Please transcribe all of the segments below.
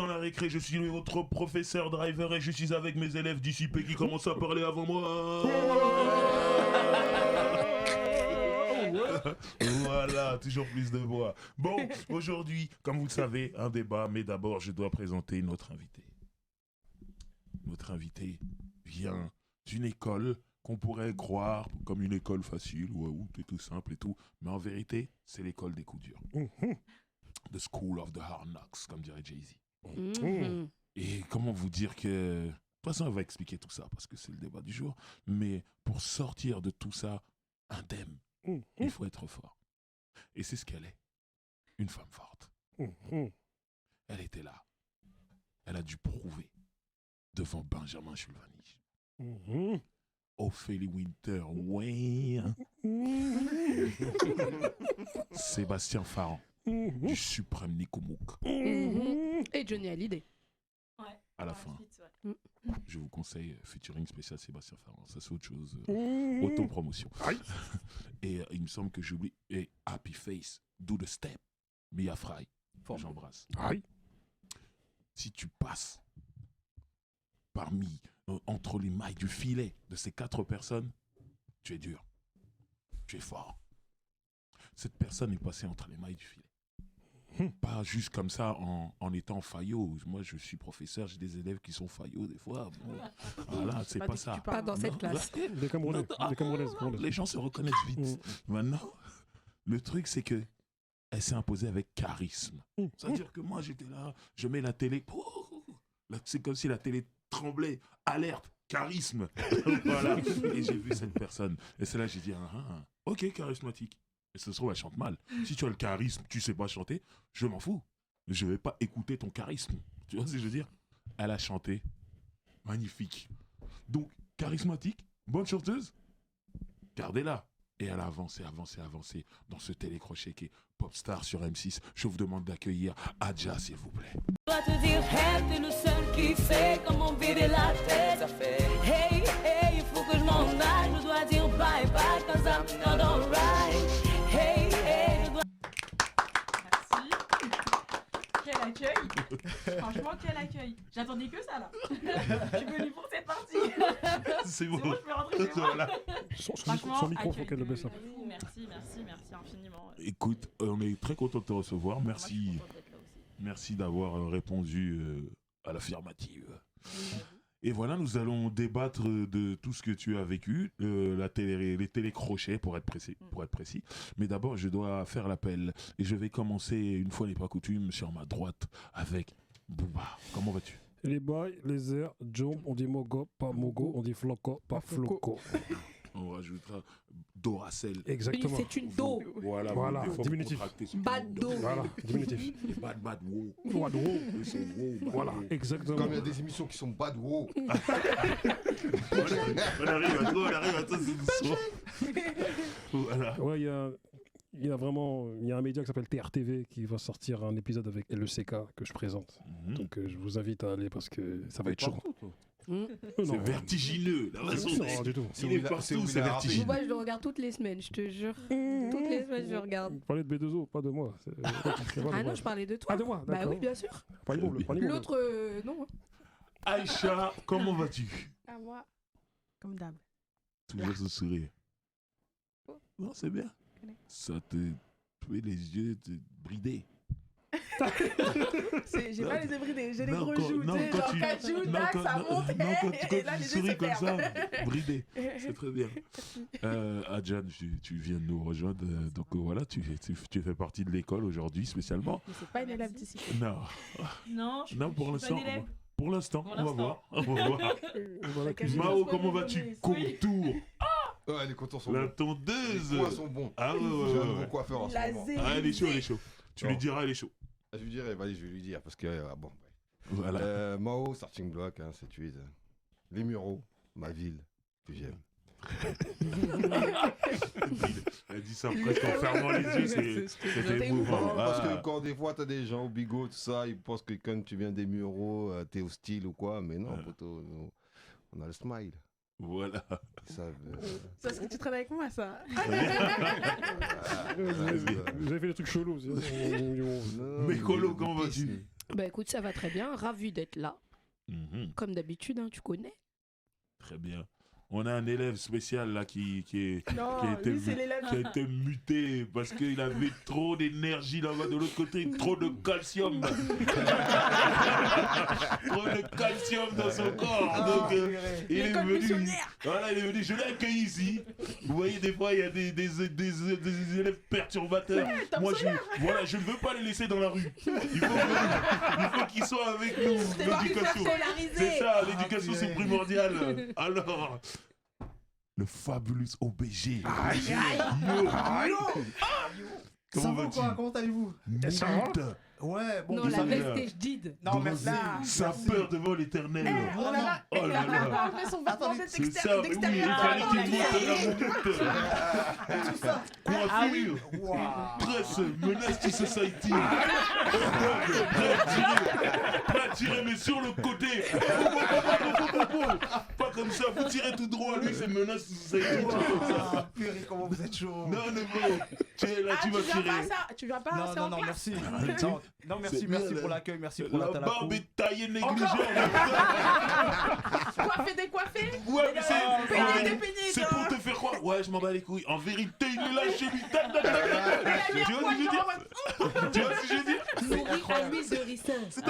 dans la récré, je suis votre professeur driver et je suis avec mes élèves dissipés qui commencent à parler avant moi. Voilà, toujours plus de voix. Bon, aujourd'hui, comme vous le savez, un débat, mais d'abord, je dois présenter notre invité. Notre invité vient d'une école qu'on pourrait croire comme une école facile, où tout est tout simple et tout, mais en vérité, c'est l'école des coups durs. The School of the Hard Knocks, comme dirait Jay-Z. Et comment vous dire que... De toute façon, on va expliquer tout ça, parce que c'est le débat du jour, mais pour sortir de tout ça, indemne, il faut être fort. Et c'est ce qu'elle est. Une femme forte. Elle était là. Elle a dû prouver devant Benjamin Schulvanich. Ophélie Winter, ouais. Sébastien Farran, du suprême Nikomouk. Et Johnny Hallyday. Ouais. À la fin. Je vous conseille featuring spécial Sébastien Farran. Ça, c'est autre chose. Autopromotion. Et il me semble que j'oublie. Et Happy Face, Do the Step, Mia Fry. J'embrasse. Si tu passes entre les mailles du filet de ces 4 personnes, tu es dur. Tu es fort. Cette personne est passée entre les mailles du filet. Pas juste comme ça en étant faillot. Moi, je suis professeur, j'ai des élèves qui sont faillots des fois. Bon, voilà, c'est pas ça. Pas dans cette classe. Des Camerounais. Les gens se reconnaissent vite. Maintenant, le truc, c'est que elle s'est imposée avec charisme. C'est-à-dire que moi, j'étais là, je mets la télé. C'est comme si la télé tremblait. Alerte, charisme. Voilà. Et j'ai vu cette personne. Et c'est là que j'ai dit, ok, charismatique. Et ce se trouve, elle chante mal. Si tu as le charisme, tu sais pas chanter, je m'en fous. Je vais pas écouter ton charisme. Tu vois ce que je veux dire? Elle a chanté. Magnifique. Donc, charismatique, bonne chanteuse, gardez-la. Et elle a avancé dans ce télécrochet qui est Popstar sur M6. Je vous demande d'accueillir Adja, s'il vous plaît. Je dois te dire, hey, t'es le seul qui sait comment vider la tête. Ça fait hey, hey, il faut que je m'en aille. Je dois dire bye bye, cause I'm not alright. Hey, hey, je dois... Merci. Quel accueil. Franchement, quel accueil. J'attendais que ça, là. Je suis venue pour cette partie. C'est bon. C'est bon, je peux rentrer chez moi. Voilà. Son micro, faut qu'elle le baisse un peu. Merci infiniment. Écoute, on est très content de te recevoir. Merci. Moi, je suis contente d'être là aussi. Merci d'avoir répondu à l'affirmative. Et voilà, nous allons débattre de tout ce que tu as vécu, les télécrochets pour être précis. Mais d'abord, je dois faire l'appel. Et je vais commencer, une fois n'est pas coutume, sur ma droite avec Booba. Comment vas-tu? Les boys, les airs, jump, on dit mogo, pas mogo, on dit floco, pas floco. On rajoutera Doracel. Exactement. C'est une do. Voilà, diminutif. Bad do. Voilà, diminutif. Bad wow. Bad wow. Ils sont wow, bad Voilà, wow. exactement. Comme il y a des émissions qui sont bad wow. On arrive à ça, c'est doucement. Voilà. Ouais, il y a un média qui s'appelle TRTV qui va sortir un épisode avec LECK que je présente. Donc je vous invite à aller parce que ça va être chaud. C'est vertigineux. La façon Non, du tout. il est partout, c'est vertigineux. Moi, je le regarde toutes les semaines, je te jure. Toutes les semaines, je le regarde. Vous parlez de B2O, pas de moi. Ah non, je parlais de toi. Ah, de moi, Bah d'accord. oui, bien sûr. Pas une bombe, L'autre, non. Aïcha, comment vas-tu? À moi. Comme d'hab. Toujours ce sourire. Non, c'est bien. Ça te fait les yeux te brider. J'ai pas les yeux bridés, j'ai les Non, gros quand- joues. non, Tu sais, quand genre tu- 4 joues, non, tac, quand- ça non, monte. non, quand Et là, tu les yeux souris se comme ça, ferment. bridé. C'est très bien. Adjan, tu viens de nous rejoindre. Donc voilà, tu fais partie de l'école aujourd'hui spécialement. Mais c'est pas une élève d'ici. Non, Non, je non, pour suis l'instant. bonne élève. Pour l'instant, Pour on va l'instant. voir. On va voir. Voilà, Mao, comment vas-tu? Contour, Ouais, les contours sont la bons. tondeuse. Les points sont bons. Ah ouais, J'ai un ouais, nouveau ouais. coiffeur en ce La moment. zé- Ah, elle est chaud, elle est chaud. Tu Non. lui diras, elle est chaud. Je lui dirai, vas-y, je vais lui dire parce que bon. Voilà. Mao, starting block, hein, c'est tué. Les Mureaux, ma ville que j'aime. Elle dit ça presque en fermant les yeux, c'était émouvant. Non, parce Ah. que quand des fois t'as des gens au bigot, tout ça, ils pensent que quand tu viens des Mureaux, t'es hostile ou quoi, mais non, poteau, nous, on a le smile. Voilà. Ils savent, C'est parce que tu traînes avec moi, ça. Vous avez fait des trucs chelous. non, Mais Colo, le comment pisse, vas-tu? Bah écoute, ça va très bien. Ravi d'être là. Mhm. Comme d'habitude, hein, tu connais. Très bien. On a un élève spécial là qui Non, a été lui, c'est l'élève. qui a été muté parce qu'il avait trop d'énergie là-bas de l'autre côté, trop de calcium. Trop de calcium dans son corps. Donc il est venu. Voilà, il est venu. Je l'ai accueilli ici. Vous voyez, des fois, il y a des élèves perturbateurs. Moi, je ne veux pas les laisser dans la rue. Il faut qu'ils soient avec nous. L'éducation. C'est ça, l'éducation, c'est primordial. Alors. Le fabulous OBG. Comment vas-tu? Comment allez-vous? Ça va? Ouais, bon, Non, vous la savez. vestige did. Non, merci. Sa peur devant l'éternel. Oh là là, Oh là là. C'est ça, mais oui, il fallait qu'il montre la montre. Tout ça. Coiffure, Waouh. tresse, menace to society. Prêt à tirer, mais sur le côté. Pas comme ça, vous tirez tout droit, lui, c'est menace to society. Ah, purée, comment vous êtes chaud. Non, non, tu es là, tu vas tirer. Tu viens pas Non, assez non, en non, classe. merci. Non, merci, C'est merci bien, pour là. l'accueil, merci pour La la barbe est taillée négligée. Coiffé, décoiffé. Ouais, mais Peigné, dépeigné, c'est tu pour vois. te faire croire. Ouais, je m'en bats les couilles. En vérité, il est là chez lui. Tac, tac, tac, tac. Tu vois ce que je veux dire? Tu vois ce que je veux dire? Nourri à l'huile de ricin. Non, c'est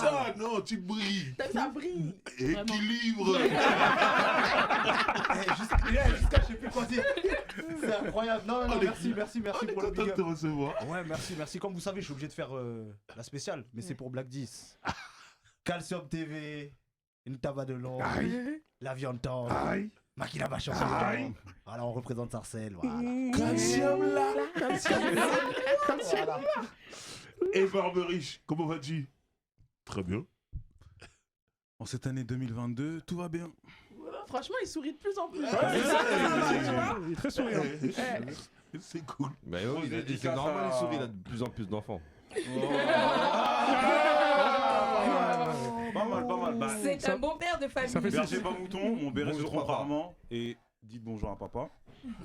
ça. Non, tu brilles. Ça brille. Équilibre. Jusqu'à je sais plus quoi dire. C'est incroyable. Non, non, On est- merci, merci, merci On est pour le content big de te up. recevoir. Ouais, merci, merci. Comme vous savez, je suis obligé de faire la spéciale, mais c'est pour Black 10. Calcium TV, une taba de long, la viande tendre, Makina Bachon. Voilà, on représente Sarcelles. Voilà. Calcium là. Voilà. Et Barberiche, comment vas-tu? Très bien. En cette année 2022, tout va bien. Franchement, il sourit de plus en plus. Il est très souriant. C'est cool. Mais oui, c'est normal, il sourit, il a de plus en plus d'enfants. Pas mal, pas mal. Bah, C'est un bon père de famille. Ça fait berger pas mouton, mon béret se Bonjour, trompe papa. rarement. Et dites bonjour à papa.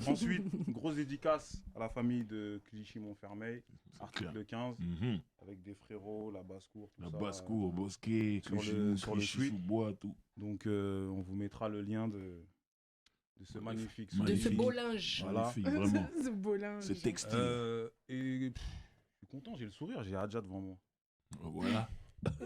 Ensuite, grosse dédicace à la famille de Clichy-Montfermeil, article 15, avec des frérots, la basse-cour, tout La ça. basse-cour, Bosquet, sur le- Clichy, sur le Clichy suite. sous bois, tout. Donc, on vous mettra le lien de ce magnifique De ce Magnifique. beau linge. Voilà. Magnifique, vraiment. Ce beau linge. C'est textile. Et je suis content, j'ai le sourire, j'ai Adja devant moi. Voilà.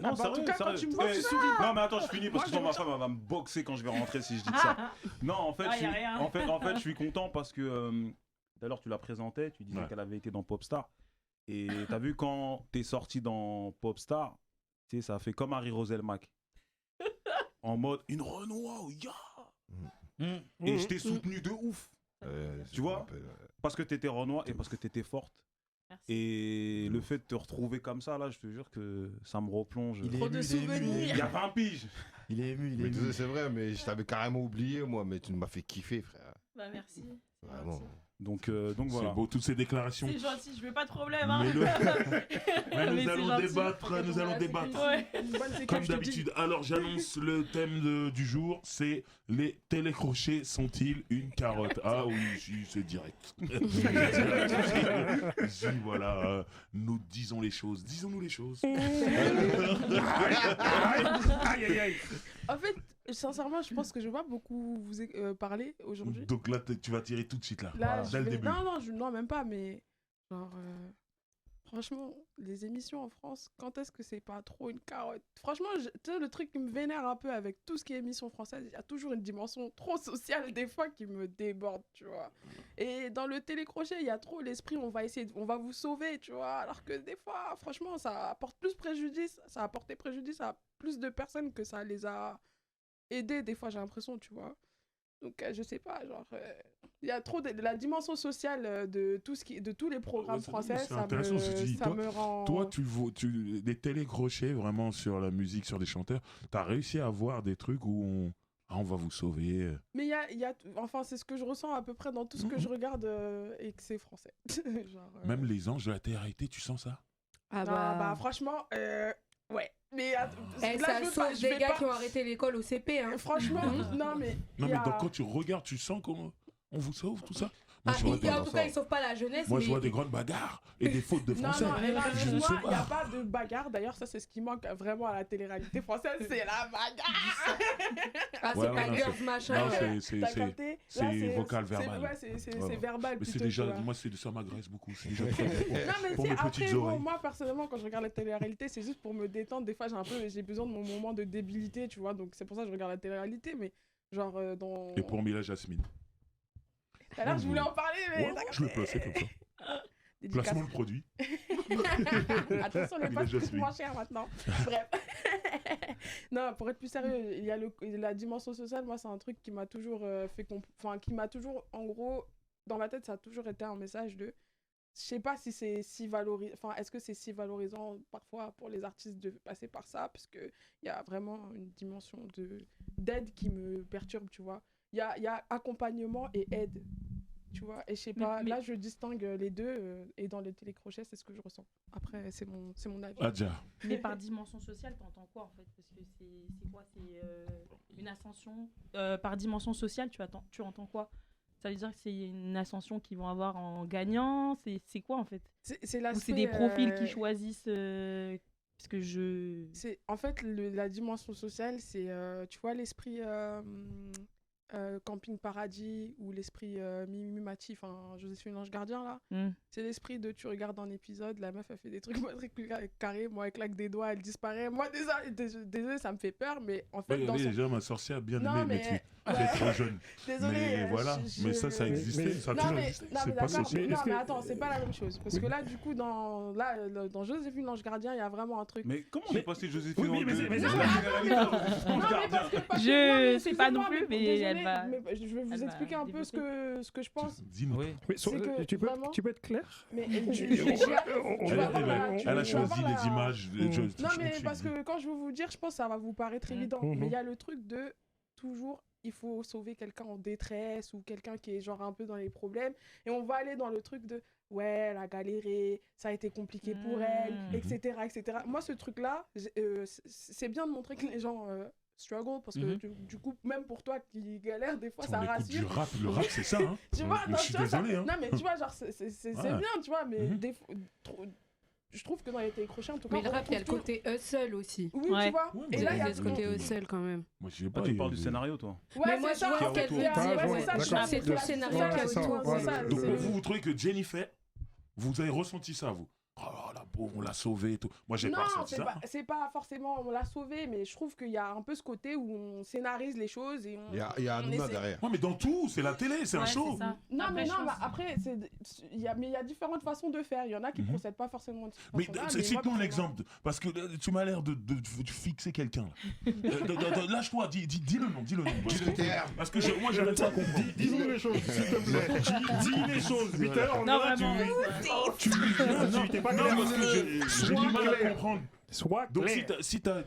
Non, bah, en tout cas, quand tu me vois, tu souris. Non, mais attends, je finis parce que sinon ma femme elle va me boxer quand je vais rentrer si je dis ça. Non, en fait, Ah, y a rien. en fait, je suis content parce que d'ailleurs tu la présentais, tu disais Ouais. qu'elle avait été dans Popstar. Et t'as vu quand t'es sorti dans Popstar, tu sais, ça a fait comme Harry Roselmack. En mode une Renoir, ya. Et je t'ai soutenu de ouf. Tu vois, parce que t'étais Renoir et parce que t'étais forte. Merci. Et le fait de te retrouver comme ça, là, je te jure que ça me replonge. Il est Trop de ému, il est ému, il est souvenirs. Il y a 20 piges. Il est ému, il est Mais ému. tu sais, c'est vrai, mais je t'avais carrément oublié, moi, mais tu m'as fait kiffer, frère. Bah merci. Vraiment. Donc voilà. C'est beau, toutes ces déclarations. C'est gentil, je veux pas de problème. Hein. Mais Mais nous c'est allons gentil. débattre, nous allons débattre. Ouais. Une bonne séquence, Comme je te dis. d'habitude. Alors j'annonce le thème du jour, c'est les télécrochets sont-ils une carotte? Ah oui, si, c'est direct. Si, voilà, nous disons les choses, disons-nous les choses. Aïe, aïe, aïe. En fait, sincèrement, je pense que je vais pas beaucoup vous parler aujourd'hui. Donc là, tu vas tirer tout de suite là, Là, dès le début. non, même pas, mais genre, franchement, les émissions en France, quand est-ce que c'est pas trop une carotte? Franchement, tu sais, le truc qui me vénère un peu avec tout ce qui est émission française, il y a toujours une dimension trop sociale des fois qui me déborde, tu vois. Et dans le télécrochet, il y a trop l'esprit, on va vous sauver, tu vois. Alors que des fois, franchement, ça apporte plus préjudice, ça a apporté préjudice à plus de personnes que ça les a aidés, des fois, j'ai l'impression, tu vois. Donc, je sais pas, genre, il y a trop de la dimension sociale de tous les programmes français, c'est intéressant ce que tu dis. ça me rend... Toi, des télécrochets vraiment sur la musique, sur des chanteurs, t'as réussi à avoir des trucs où on va vous sauver. Mais il y a, enfin, c'est ce que je ressens à peu près dans tout ce que je regarde et que c'est français. Genre, Même les anges de la télé-réalité, tu sens ça? Ah non, bah, franchement, ouais. Mais Eh, là, ça je veux sauve pas, je des vais gars pas... qui ont arrêté l'école au CP. Hein. Franchement, non, mais... Non, il y mais a- donc, quand tu regardes, tu sens qu'on vous sauve, tout ça? Moi, je vois En tout cas, ils sauvent pas la jeunesse. Moi, mais je vois des grandes bagarres et des fautes de Non, français. non, mais là, Je ne sais moi, il n'y a pas. pas de bagarre. D'ailleurs, ça, c'est ce qui manque vraiment à la télé-réalité française, c'est la bagarre. Ah, c'est Ouais, pas non, girls, machin. Non, T'as c'est capté? c'est Là, vocal, c'est- verbal. Ouais, c'est Ouais. verbal Mais c'est plutôt, déjà, tu vois. moi, ça m'agresse beaucoup. C'est déjà très bon Non, mais pour tu sais, mes petites après, bon, oreilles. moi, personnellement, quand je regarde la télé-réalité, c'est juste pour me détendre. Des fois, j'ai besoin de mon moment de débilité, tu vois. Donc, c'est pour ça que je regarde la télé-réalité. Mais, genre, dans. Et pour Mila Jasmine. Tout à l'heure, je voulais en parler, mais. Ouais, je le plaçais comme ça. Dédicace. Placement de produit. Attention, les Mila potes coûtent Jasmine. moins cher maintenant. Bref. Non, pour être plus sérieux, il y a la dimension sociale. Moi, c'est un truc qui m'a toujours qui m'a toujours, en gros, dans ma tête, ça a toujours été un message de. Je sais pas si c'est si valorisant. Enfin, est-ce que c'est si valorisant parfois pour les artistes de passer par ça? Parce qu'il y a vraiment une dimension d'aide qui me perturbe, tu vois. Il y a accompagnement et aide. Tu vois, et je sais pas, là je distingue les deux et dans les télécrochets, c'est ce que je ressens. Après, c'est mon avis. Adja. Mais par dimension sociale, t'entends quoi en fait? Parce que c'est quoi? C'est une ascension. Par dimension sociale, tu entends quoi? Ça veut dire que c'est une ascension qu'ils vont avoir en gagnant? C'est quoi en fait? Ou c'est des profils qui choisissent parce que En fait, la dimension sociale, c'est, tu vois, l'esprit Camping Paradis ou l'esprit Mimi Mati, enfin Joséphine l'Ange Gardien là. C'est l'esprit de tu regardes un épisode, la meuf elle fait des trucs carrés, moi elle claque des doigts, elle disparaît. Moi désolé, ça me fait peur, mais en fait dans déjà ma sorcière a bien Non, aimé, mais tu es trop jeune. Désolé. Mais voilà, mais ça existait, ça a toujours existé. C'est pas social. Non mais attends, c'est pas la même chose parce que là du coup dans Joséphine l'Ange Gardien, il y a vraiment un truc. Mais comment on est passé Joséphine Oui, mais c'est pas non plus, mais elle va. Je vais vous expliquer un peu ce que je pense. Dis-moi. Tu peux être clair? Mais elle a choisi les images. Non, mais parce que quand je vais vous dire, je pense que ça va vous paraître évident. Mais il y a le truc de toujours, il faut sauver quelqu'un en détresse ou quelqu'un qui est genre un peu dans les problèmes. Et on va aller dans le truc de ouais, elle a galéré, ça a été compliqué pour elle, etc., etc. Moi, ce truc-là, c'est bien de montrer que les gens struggle parce que du coup, même pour toi qui galère, des fois, ça rassure. Le rap, c'est ça. Hein. Tu vois, je suis désolé. Hein. Non, mais tu vois, genre, c'est bien, tu vois, mais je trouve que dans les télécrochets, en tout cas. Mais le rap, il y a le côté hustle aussi. Oui, tu vois. Et là, il y a ce côté hustle quand même. Moi, je sais pas. Tu parles du scénario, toi. Mais moi, je vois ce qu'elle veut dire. C'est tout le scénario qui est autour. Donc, vous trouvez que Jennifer, vous avez ressenti ça, vous? Oh la pauvre, on l'a sauvée et tout. Moi, j'ai pas ressenti ça. Non, c'est pas forcément on l'a sauvée, mais je trouve qu'il y a un peu ce côté où on scénarise les choses et on. Il y a Hanouna derrière. Ouais, mais dans tout, c'est la télé, c'est un show. Non, mais après, il y a différentes façons de faire. Il y en a qui procèdent pas forcément de cette façon-là. Mais cite-nous un exemple, parce que tu m'as l'air de fixer quelqu'un. Lâche-toi, dis le nom, dis le nom. Parce que moi, j'arrive pas à comprendre. Dis-nous les choses, s'il te plaît. Dis les choses. Peter, on non, vraiment. Tu t'es pas clair. Non, parce que j'ai du mal à comprendre. Sois Donc, clair. si t'as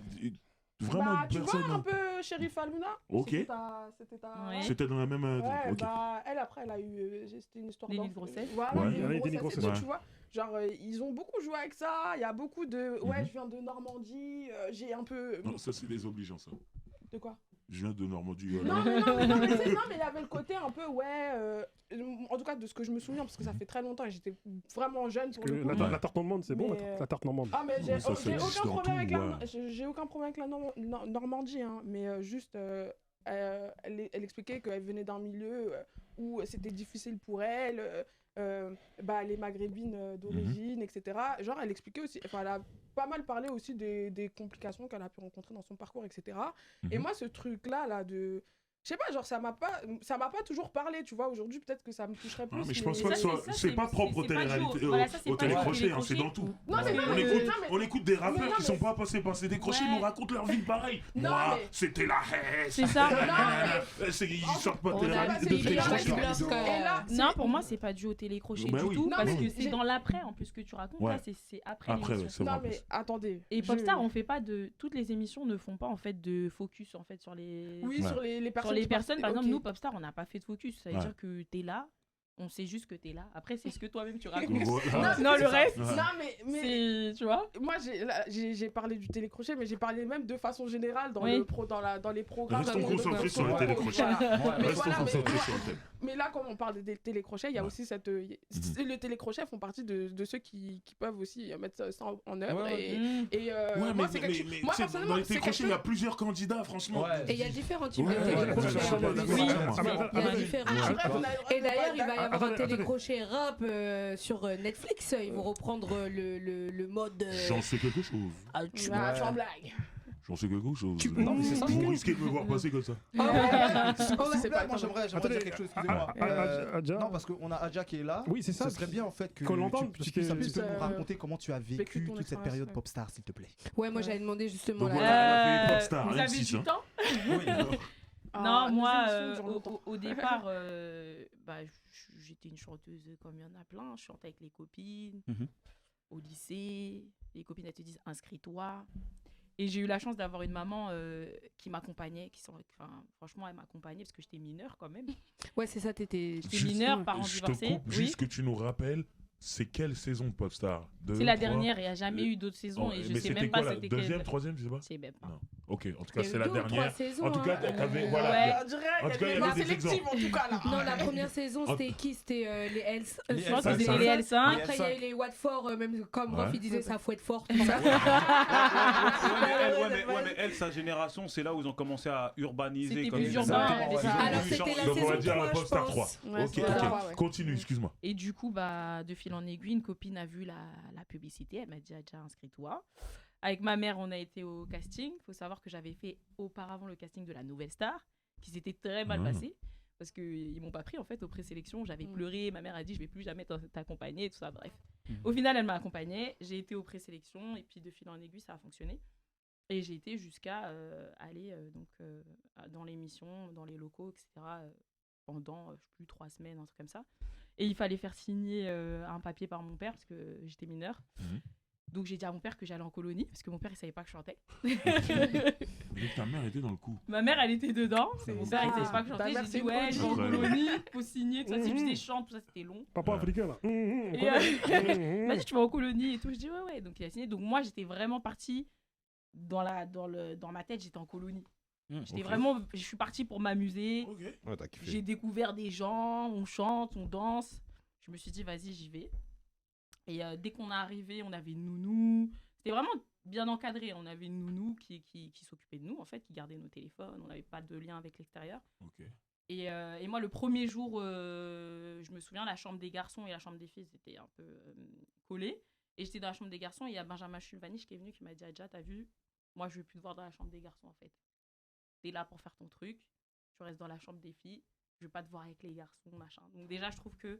vraiment une personne. Tu vois un peu Chérif Almouna. Ok. C'était dans la même. Ouais, okay. elle après, elle a eu. C'était une histoire de grossesse. Voilà, des grossesses. Tu vois, genre, ils ont beaucoup joué avec ça. Il y a beaucoup de. Ouais, je viens de Normandie. J'ai un peu. Non, ça, c'est désobligeant, ça. De quoi? Je viens de Normandie. Non, mais il y avait le côté un peu, ouais. En tout cas, de ce que je me souviens, parce que ça fait très longtemps et j'étais vraiment jeune pour le coup. La tarte normande, c'est bon, la tarte normande. Ah, mais j'ai aucun problème avec la Normandie, hein, mais juste, elle expliquait qu'elle venait d'un milieu où c'était difficile pour elle, les maghrébines d'origine, etc. Genre, elle expliquait aussi, enfin, elle a pas mal parlé aussi des complications qu'elle a pu rencontrer dans son parcours, etc. Et moi, ce truc-là, de... Je sais pas, genre, ça m'a pas toujours parlé, tu vois. Aujourd'hui, peut-être que ça me toucherait plus. Mais je pense pas que c'est pas propre aux télécrochets, c'est dans tout. On écoute des rappeurs qui sont pas passés par ces décrochés, ils nous racontent leur vie pareil. Moi, c'était la haine. C'est ça. Ils sortent pas de télécrochets. Non, pour moi, c'est pas dû au télécrochet du tout, parce que c'est dans l'après, en plus, que tu racontes. Là, c'est après l'émission. Non, mais attendez. Et Popstar, on fait pas de... Toutes les émissions ne font pas, en fait, de focus, en fait, sur les... Oui, sur les personnes. Sur les personnes, par exemple, nous, Popstar, on n'a pas fait de focus. Ça veut dire que t'es là, On sait juste que t'es là. Après, c'est ce que toi-même tu racontes. Voilà. Non, le reste, Ouais. Non, mais c'est. Tu vois? moi, j'ai parlé du télécrochet, mais j'ai parlé même de façon générale dans, Oui. dans les programmes. Restons comme concentrés sur le Voilà. télécrochet. Voilà. Mais Restons voilà, concentrés sur le thème. Mais là, comme on parle des télécrochets, il y a Ouais. aussi cette. Le télécrochet font partie de ceux qui peuvent aussi mettre ça en œuvre. Ouais, Et Ouais, moi, c'est quelque chose. Moi, tu sais, personnellement, dans les c'est quelque télécrochets, il y a chose. plusieurs candidats, franchement. Et il y a différents types Ouais, de ouais, télécrochets. ouais, en ouais, musique. ouais, Oui, ouais, il y a différents Ah, types. bref, on a- Et d'ailleurs, il va y avoir un Attendez. télécrochet rap sur Netflix. Ils vont reprendre le mode. J'en sais quelque chose. Ah, Ah, tu en blague. J'en sais quelque chose. Non, mais c'est ça, Vous risquez de me voir passer comme ça. C'est pas moi j'aimerais Attendez, dire quelque chose, excusez-moi. Adja. Non, parce qu'on a Adja qui est là. Oui, c'est ça. Ce serait bien en fait que qu'on l'entende, tu parce puisses un que- petit peu Plus, nous raconter comment tu as vécu vécu ton toute cette expérience, période ouais. popstar, s'il te plaît. Ouais, moi j'avais demandé justement Donc la. voilà, elle a fait Popstar, Vous avez M6, du hein. temps? Oui. Ah, Non, les moi, émissions, j'en entends. au départ, j'étais une chanteuse comme il y en a plein. Je chantais avec les copines, Mhm. au lycée. Les copines, elles te disent inscris-toi. Et j'ai eu la chance d'avoir une maman qui m'accompagnait. Franchement, elle m'accompagnait parce que j'étais mineure quand même. Ouais, c'est ça, t'étais. J'étais mineure, parents Je te divorcés. coupe, Oui. juste que tu nous rappelles, c'est quelle saison de Popstar? C'est la dernière, il n'y a jamais eu d'autres saisons. Et je sais même pas la c'était deuxième, quelle. troisième, je sais pas. Je sais même pas. Non. Ok, en tout Il cas, y a c'est eu la 2 ou 3 dernière. saisons. En tout cas, hein. t'avais, Ouais. voilà. On dirait En tout cas, il y la avait des sélective exemples. en tout cas là. Non, la première saison, c'était qui? C'était les L. Les Je pense que L5. c'était les L5. Après, il y a eu les Watford, même comme Ouais. Rof, il disait ça fouette fort. Ouais, mais elle, sa génération, c'est là où ils ont commencé à urbaniser. C'était comme plus ils urbain, disaient. ouais, c'est ça. Alors, c'était la Donc on va saison dire 3, la je Popstar 3. pense. Ouais, Ok, c'est ok. ça, ouais. Continue, excuse-moi. Et du coup, de fil en aiguille, une copine a vu la publicité. Elle m'a dit, déjà inscris-toi. Avec ma mère, on a été au casting. Il faut savoir que j'avais fait auparavant le casting de la Nouvelle Star, qui s'était très mal passé. Parce qu'ils m'ont pas pris en fait aux présélections. J'avais pleuré. Ma mère a dit, je vais plus jamais t'accompagner, tout ça. Bref. Au final, elle m'a accompagnée. J'ai été aux présélections. Et puis, de fil en aiguille, ça a fonctionné. Et j'ai été jusqu'à aller dans l'émission, dans les locaux, etc. Pendant, je sais plus, 3 semaines, un truc comme ça. Et il fallait faire signer un papier par mon père parce que j'étais mineure. Donc j'ai dit à mon père que j'allais en colonie parce que mon père il savait pas que je chantais. Donc ta mère était dans le coup. Ma mère elle était dedans. C'est Mon ça. père il savait pas que je Ta chantais. mère, J'ai c'est dit ouais, une je vais en colonie. colonie, faut signer, tout ça. Si je faisais chante, tout ça c'était long. Papa africain là. Et il m'a dit tu vas en colonie et tout. Je dis ouais. Donc il a signé. Donc moi j'étais vraiment partie dans ma tête, j'étais en colonie. J'étais Ok. vraiment, je suis partie pour m'amuser. Ok. Ouais, t'as kiffé. J'ai découvert des gens, on chante, on danse. Je me suis dit, vas-y, j'y vais. Et dès qu'on est arrivé, on avait une nounou. C'était vraiment bien encadré. On avait une nounou qui s'occupait de nous, en fait, qui gardait nos téléphones. On n'avait pas de lien avec l'extérieur. Ok. Et moi, le premier jour, je me souviens, la chambre des garçons et la chambre des filles étaient un peu collées. Et j'étais dans la chambre des garçons et il y a Benjamin Chulvanich qui est venu, qui m'a dit, Adja, t'as vu, moi, je veux plus te voir dans la chambre des garçons, en fait. T'es là pour faire ton truc, tu restes dans la chambre des filles, je veux pas te voir avec les garçons, machin. Donc déjà, je trouve que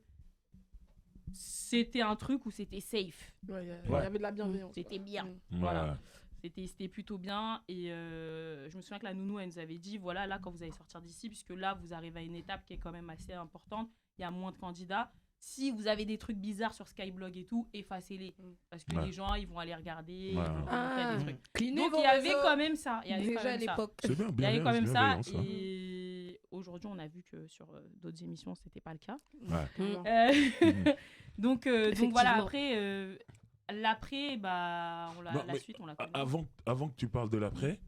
c'était un truc où c'était safe. Ouais, il y avait de la bienveillance. C'était bien. Mm. Voilà. C'était plutôt bien. Et je me souviens que la nounou, elle nous avait dit, voilà, là, quand vous allez sortir d'ici, puisque là, vous arrivez à une étape qui est quand même assez importante, il y a moins de candidats. Si vous avez des trucs bizarres sur Skyblog et tout, effacez-les. Parce que les gens, ils vont aller regarder, ils vont faire des trucs. Cleanez Donc, vos il y avait réseaux. quand même ça. Il y avait Déjà quand même à l'époque. C'est bien, Il y avait quand même ça. bienveillant, ça. Et aujourd'hui, on a vu que sur d'autres émissions, c'était pas le cas. Ouais. Donc Effectivement. voilà, après, l'après, bah, Non, la mais suite, on l'a connue. Avant que tu parles de l'après,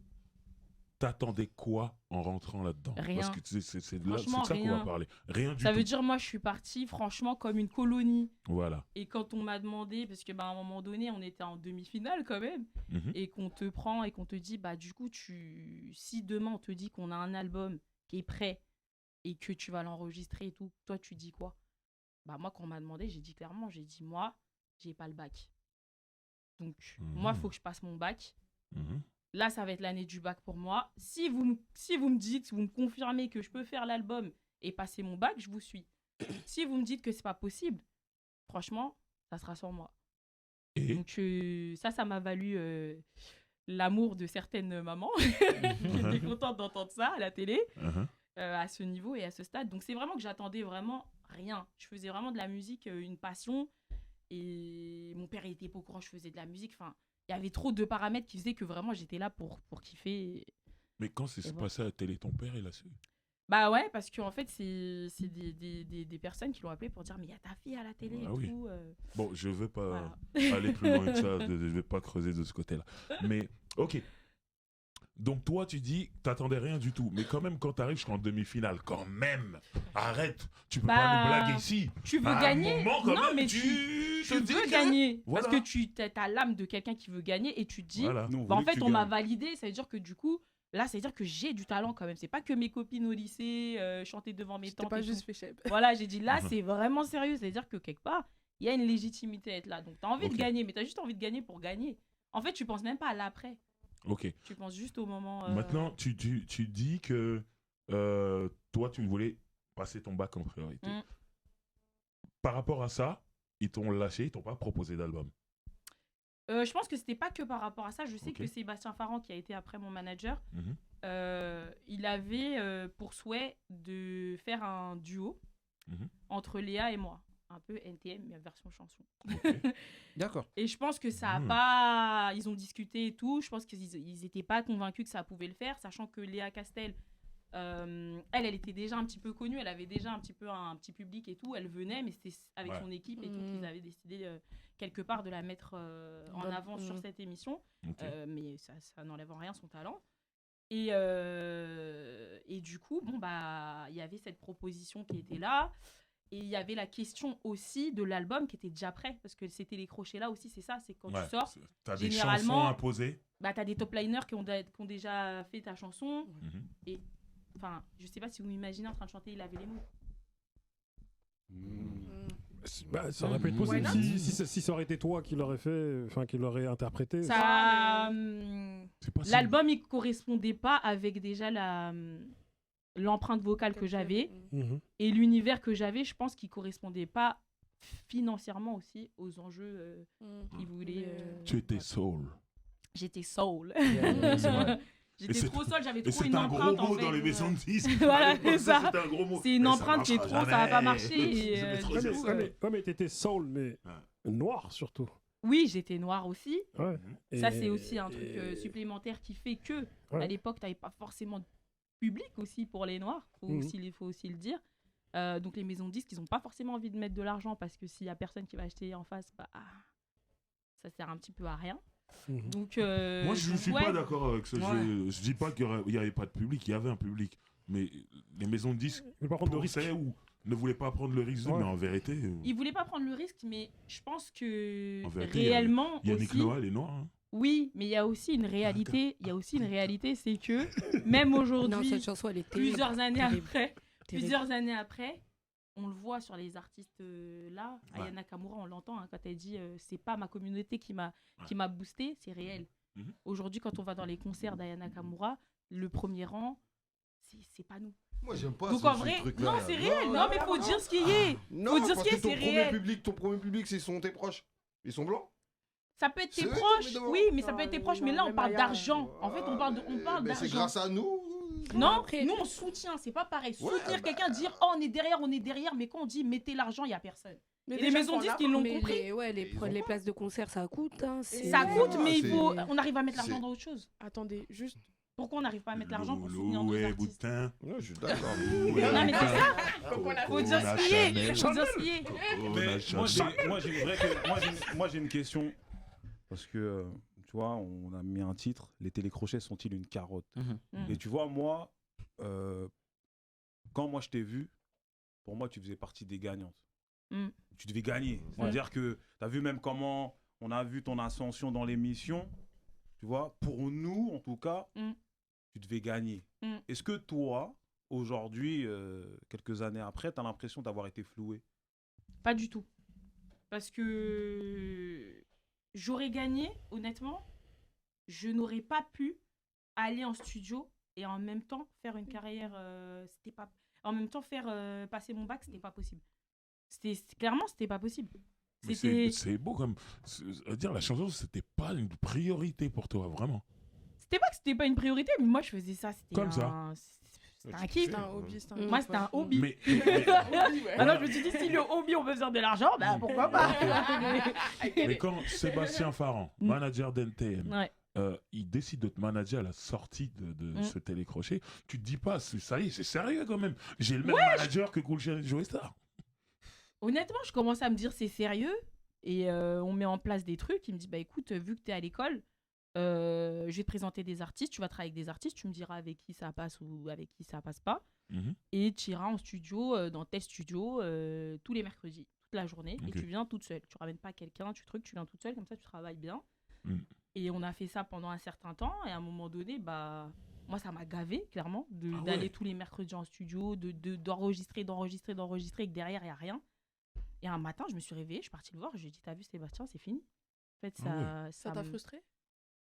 t'attendais quoi en rentrant là-dedans? Rien. Parce que c'est de ça Franchement, qu'on va rien. parler. Rien du Ça tout. veut dire, moi, je suis partie, franchement, comme une colonie. Voilà. Et quand on m'a demandé, parce que à un moment donné, on était en demi-finale quand même, Mhm. et qu'on te prend et qu'on te dit, bah du coup, si demain on te dit qu'on a un album qui est prêt et que tu vas l'enregistrer et tout, toi tu dis quoi? Bah moi, quand on m'a demandé, j'ai dit clairement, moi, j'ai pas le bac. Donc moi, il faut que je passe mon bac. Mhm. Là, ça va être l'année du bac pour moi. Si vous me dites, vous me confirmez que je peux faire l'album et passer mon bac, je vous suis. Si vous me dites que c'est pas possible, franchement, ça sera sans moi. Et Donc ça m'a valu l'amour de certaines mamans qui étaient contentes d'entendre ça à la télé, Mhm. à ce niveau et à ce stade. Donc c'est vraiment que j'attendais vraiment rien. Je faisais vraiment de la musique une passion. Et mon père il était pas au courant, je faisais de la musique. Enfin, il y avait trop de paramètres qui faisaient que vraiment j'étais là pour kiffer. Mais quand c'est Et bon. passé à la télé, ton père, il a su? Bah ouais, parce qu'en fait, c'est des personnes qui l'ont appelé pour dire mais il y a ta fille à la télé et oui. tout. Bon, je veux pas Voilà. aller plus loin que ça, je vais pas creuser de ce côté-là. Mais, ok. Donc toi, tu dis, t'attendais rien du tout. Mais quand même, quand t'arrives jusqu'en demi-finale, quand même, arrête. Tu peux pas nous blaguer ici. Tu veux À un gagner moment, quand Non, même, mais tu dis veux que- gagner. Voilà. Parce que tu as l'âme de quelqu'un qui veut gagner et tu te dis, Voilà. Nous, on bah, en voulait que fait, tu on m'a gagnes. validé. Ça veut dire que du coup, là, ça veut dire que j'ai du talent quand même. C'est pas que mes copines au lycée chanter devant mes C'était tantes. pas et juste tout. fait chèvre. Voilà, j'ai dit là, c'est vraiment sérieux. Ça veut dire que quelque part, il y a une légitimité à être là. Donc, tu as envie Ok. de gagner, mais tu as juste envie de gagner pour gagner. En fait, tu penses même pas à l'après. Ok. Tu penses juste au moment. Maintenant, tu dis que toi, tu voulais passer ton bac en priorité. Mm. Par rapport à ça, ils t'ont lâché, ils t'ont pas proposé d'album. Je pense que c'était pas que par rapport à ça. Je sais Ok. que Sébastien Farran, qui a été après mon manager, Mhm. il avait pour souhait de faire un duo Mhm. entre Léa et moi. Un peu NTM, mais version chanson. D'accord. Et je pense que ça a Mhm. pas... Ils ont discuté et tout. Je pense qu'ils étaient pas convaincus que ça pouvait le faire, sachant que Léa Castel, elle était déjà un petit peu connue. Elle avait déjà un petit peu un petit public et tout. Elle venait, mais c'était avec Ouais. son équipe et tout Mhm. qu'ils avaient décidé quelque part de la mettre en avant sur cette émission. Ok. Mais ça n'enlève en rien son talent. Et du coup, bon, bah, il y avait cette proposition qui était là. Et il y avait la question aussi de l'album qui était déjà prêt. Parce que c'était les crochets là aussi, c'est ça. C'est quand Ouais, tu sors, t'as des généralement- chansons imposées. bah, tu as des top liners qui ont déjà fait ta chanson. Mhm. Enfin, je sais pas si vous m'imaginez en train de chanter Il avait les mots. Bah, ça aurait pu être Why possible not si ça aurait été toi qui l'aurais fait, enfin qui l'aurait interprété. Ça, C'est pas si- l'album, il correspondait pas avec déjà l'empreinte vocale que j'avais. Mhm. Et l'univers que j'avais, je pense qu'il correspondait pas financièrement aussi aux enjeux qu'ils voulaient. Tu étais soul. J'étais soul. C'est vrai. Et J'étais c'est- trop soul, j'avais Et trop c'est une un gros empreinte en mot fait. dans les maisons de disques. Voilà, À l'époque, c'est ça. C'est un gros mot. C'est une Mais ça empreinte qui est marchera trop, ça va pas jamais. marcher. Et, Je vais trop du dire coup, ça. Mais t'étais soul, mais noir surtout. oui, j'étais noire aussi. Ouais. Ça, Et- c'est aussi un truc et- supplémentaire qui fait que, Ouais. à l'époque, tu n'avais pas forcément de public aussi pour les Noirs. Mhm. Il faut aussi le dire. Donc, les maisons de disques, ils n'ont pas forcément envie de mettre de l'argent parce que s'il n'y a personne qui va acheter en face, bah, ça sert un petit peu à rien. Mhm. Donc, Moi, je ne suis ouais. pas d'accord avec ça. Ouais. Je dis pas qu'il n'y avait pas de public. Il y avait un public. Mais les maisons de disques Mais par contre, le risque. pensaient ou ne voulaient pas prendre le risque. Ouais. Mais en vérité, Ils ne voulaient pas prendre le risque, mais je pense que En vérité, réellement Yannick aussi... Noah, il est noir. Hein. Oui, mais il y a aussi une réalité. Il y a aussi une réalité, c'est que même aujourd'hui, Non, cette chanson, elle est terrible. plusieurs années Terrible. après, Terrible. plusieurs années après, on le voit sur les artistes là. Ouais. Aya Nakamura, on l'entend hein, quand elle dit c'est pas ma communauté qui m'a boosté, c'est réel. Mhm. Aujourd'hui, quand on va dans les concerts d'Aya Nakamura, le premier rang, c'est pas nous. Moi, j'aime pas Donc ce en vrai, truc-là, non, là. c'est réel. Non, mais faut dire ce qui est. Non, Faut dire ce parce qui est, que ton c'est premier réel. public, ton premier public, c'est tes proches. Ils sont blancs. Ça peut être C'est tes eux qui proches, ont mis devant. oui, mais ça peut être tes proches. Mais là, on parle d'argent. En fait, on parle Mais c'est d'argent. grâce à nous. Non, Après- nous on soutient, c'est pas pareil. Ouais, Soutenir bah- quelqu'un, dire oh on est derrière, mais quand on dit mettez l'argent, il y a personne. Mais Et les déjà, maisons faut de disques, en ils l'ont Mais compris. les places de concert, ça coûte. Hein, c'est- Ça coûte, mais il c'est- faut. On arrive à mettre l'argent c'est- dans autre chose. Attendez, juste. Pourquoi on n'arrive pas à mettre l'argent pour soutenir nos Ouais, artistes boutin. Ouais, je suis d'accord. Non, mais c'est ça. Faut dire ce qui est. Chanel. Faut dire ce qui est. Mais moi, j'ai une question. Parce que, tu vois, on a mis un titre, les télécrochets sont-ils une carotte? Et tu vois, moi, quand moi je t'ai vu, pour moi, tu faisais partie des gagnantes. Mm. Tu devais gagner. C'est-à-dire que tu as vu même comment on a vu ton ascension dans l'émission. Tu vois, pour nous, en tout cas, tu devais gagner. Mm. Est-ce que toi, aujourd'hui, quelques années après, tu as l'impression d'avoir été floué? Pas du tout. Parce que j'aurais gagné, honnêtement, je n'aurais pas pu aller en studio et en même temps faire une carrière. C'était pas. En même temps faire passer mon bac, c'était pas possible. Clairement, c'était pas possible. Mais c'est beau comme. Dire la chanson, c'était pas une priorité pour toi, vraiment. C'était pas que c'était pas une priorité, mais moi je faisais ça. C'était Comme ça. C'était un kiff. C'était un hobby. C'était un Moi, kiff, c'était un ouais. hobby. Mais- Alors je me suis dit, si le hobby on peut faire de l'argent, bah pourquoi pas. Mais quand Sébastien Farran, manager d'NTM, Ouais. il décide de te manager à la sortie de ce télécrochet, tu te dis pas, ça y est, c'est sérieux quand même. J'ai le même manager que Cool Chain et Joey Star. Honnêtement, je commence à me dire c'est sérieux et on met en place des trucs. Il me dit bah écoute, vu que t'es à l'école, je vais te présenter des artistes, tu vas travailler avec des artistes, tu me diras avec qui ça passe ou avec qui ça passe pas. Et tu iras en studio, dans tel studio, tous les mercredis, toute la journée, et tu viens toute seule. Tu ramènes pas quelqu'un, tu viens toute seule, comme ça tu travailles bien. Et on a fait ça pendant un certain temps, et à un moment donné, bah, moi ça m'a gavé, clairement, d'aller tous les mercredis en studio, d'enregistrer, et que derrière il n'y a rien. Et un matin, je me suis réveillée, je suis partie le voir, je lui ai dit t'as vu Sébastien, c'est fini. En fait, ça t'a frustré?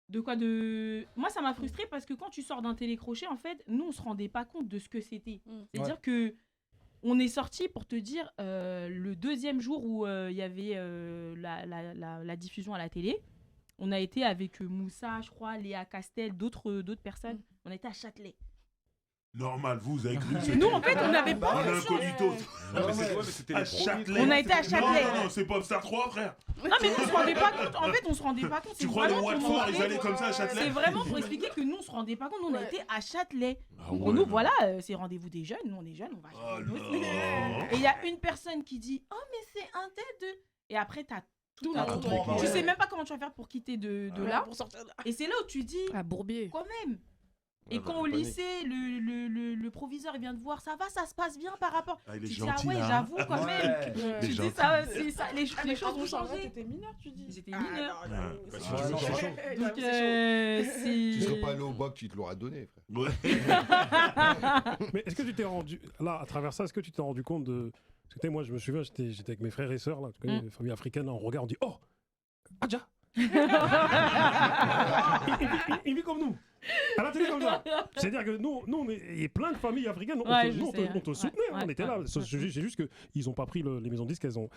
De quoi Moi, ça m'a frustrée parce que quand tu sors d'un télécrochet, en fait, nous, on se rendait pas compte de ce que c'était. C'est-à-dire que on est sorti pour te dire le deuxième jour où il y avait la diffusion à la télé. On a été avec Moussa, je crois, Léa Castel, d'autres personnes. On était à Châtelet. Normal, vous avez cru. Nous, en fait, on n'avait pas. On a incognito. C'était Châtelet. On a été à Châtelet. Non, c'est Popstar 3, frère. Non, mais nous, on se rendait pas compte. En fait, on se rendait pas compte. Tu crois les Watford, ils allaient comme ça à Châtelet? C'est vraiment pour expliquer que nous, on se rendait pas compte. Nous, on a été à Châtelet. Ouais, pour nous, voilà, c'est rendez-vous des jeunes. Nous, on est jeunes, on va à Châtelet. Et il y a une personne qui dit oh, mais c'est un tel de. Et après, t'as tout. Tu sais même pas comment tu vas faire pour quitter de là. Pour sortir. Et c'est là où tu dis à Bourbier. Quand même. Et quand au lycée, le proviseur il vient te voir, ça va, ça se passe bien par rapport. Il est tu gentil, dis, ah ouais, j'avoue quand même. Tu dis, ça, les choses ont changé. T'étais mineur, tu dis. J'étais mineur. Donc, tu serais pas allé au bac, tu te l'aurais donné, frère. Mais est-ce que tu t'es rendu, là, à travers ça, est-ce que tu t'es rendu compte de. Parce que moi, je me souviens, j'étais avec mes frères et sœurs, là, tu connais, les familles africaines, là, on regarde, on dit oh, Adja. Il vit comme nous. À la télé comme ça. C'est-à-dire que nous, il y a plein de familles africaines, on te soutenait, on était là. C'est juste qu'ils n'ont pas pris les maisons de disques, elles ont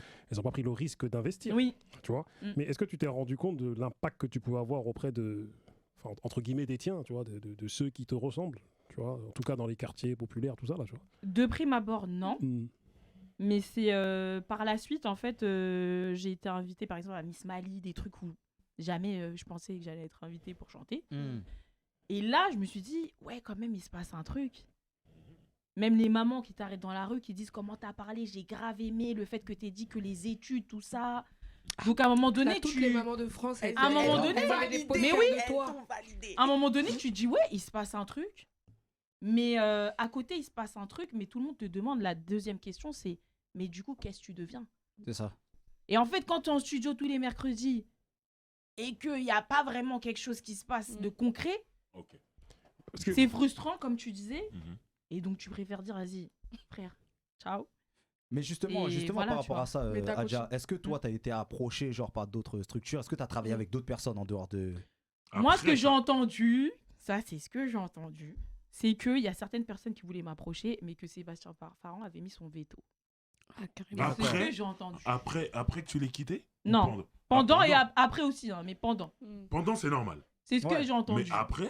pas pris le risque d'investir. Oui. Tu vois. Mais est-ce que tu t'es rendu compte de l'impact que tu pouvais avoir auprès de, enfin, entre guillemets, des tiens, tu vois, de ceux qui te ressemblent, tu vois, en tout cas dans les quartiers populaires, tout ça, là, tu vois. De prime abord, non. Mais c'est par la suite, en fait, j'ai été invitée par exemple à Miss Mali, des trucs où jamais je pensais que j'allais être invitée pour chanter. Et là, je me suis dit, ouais, quand même, il se passe un truc. Même les mamans qui t'arrêtent dans la rue, qui disent comment t'as parlé, j'ai grave aimé le fait que t'aies dit que les études, tout ça. Donc à un moment donné, toutes les mamans de France, à un moment donné, mais oui, à un moment donné, tu te dis ouais, il se passe un truc. Mais à côté, il se passe un truc, mais tout le monde te demande la deuxième question, c'est mais du coup, qu'est-ce que tu deviens? C'est ça. Et en fait, quand tu es en studio tous les mercredis et qu'il n'y a pas vraiment quelque chose qui se passe de concret, c'est frustrant, comme tu disais. Et donc, tu préfères dire, vas-y, frère, ciao. Mais justement voilà, par rapport à ça, Adja, est-ce que toi, Mm. tu as été approché genre, par d'autres structures? Est-ce que tu as travaillé avec d'autres personnes en dehors de... Moi, ce que j'ai entendu, ça, c'est ce que j'ai entendu, c'est qu'il y a certaines personnes qui voulaient m'approcher, mais que Sébastien Farran avait mis son veto. Ah, carrément. C'est ce que j'ai entendu. Après que tu l'aies quitté? Non. Pendant et après aussi, hein, mais pendant. Pendant, c'est normal. C'est ce que j'ai entendu. Mais après?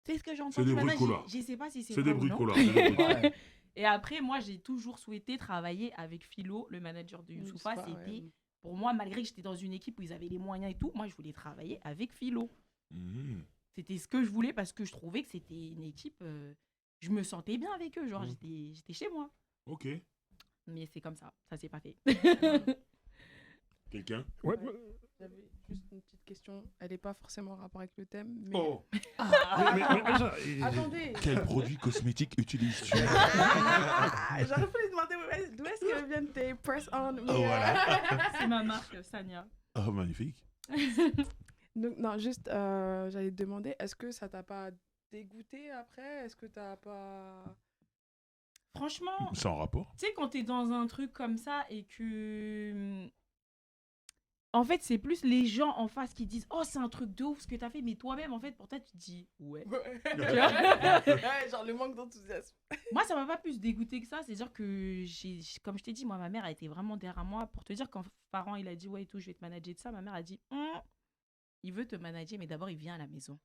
C'est ce que j'ai entendu. C'est des bruits couleurs. Je sais pas si c'est des vrai bruits ou non. couleurs. Et après, moi, j'ai toujours souhaité travailler avec Philo, le manager de Youssoupha. C'était, pour moi, malgré que j'étais dans une équipe où ils avaient les moyens et tout, moi, je voulais travailler avec Philo. C'était ce que je voulais parce que je trouvais que c'était une équipe... je me sentais bien avec eux, genre, j'étais chez moi. Ok. Mais c'est comme ça, ça s'est pas fait. Quelqu'un? Ouais. J'avais juste une petite question. Elle n'est pas forcément en rapport avec le thème. Mais... Oh. Attendez. Quel produit cosmétique utilises-tu? J'aurais pu lui demander d'où est-ce que viennent tes press-on. Oh, voilà. C'est ma marque, Sania. Oh, magnifique. Donc, non, juste, j'allais te demander, est-ce que ça t'a pas dégoûté après? Est-ce que t'as pas... Franchement... C'est en rapport? Tu sais, quand t'es dans un truc comme ça et que... En fait, c'est plus les gens en face qui disent « Oh, c'est un truc de ouf ce que t'as fait », mais toi-même, en fait, pour toi, tu te dis « Ouais. » Genre le manque d'enthousiasme. Moi, ça m'a pas plus dégoûté que ça. C'est-à-dire que, comme je t'ai dit, moi, ma mère a été vraiment derrière moi. Pour te dire, quand Farran, il a dit « Ouais, et tout, je vais te manager de ça », ma mère a dit « Il veut te manager, mais d'abord, il vient à la maison.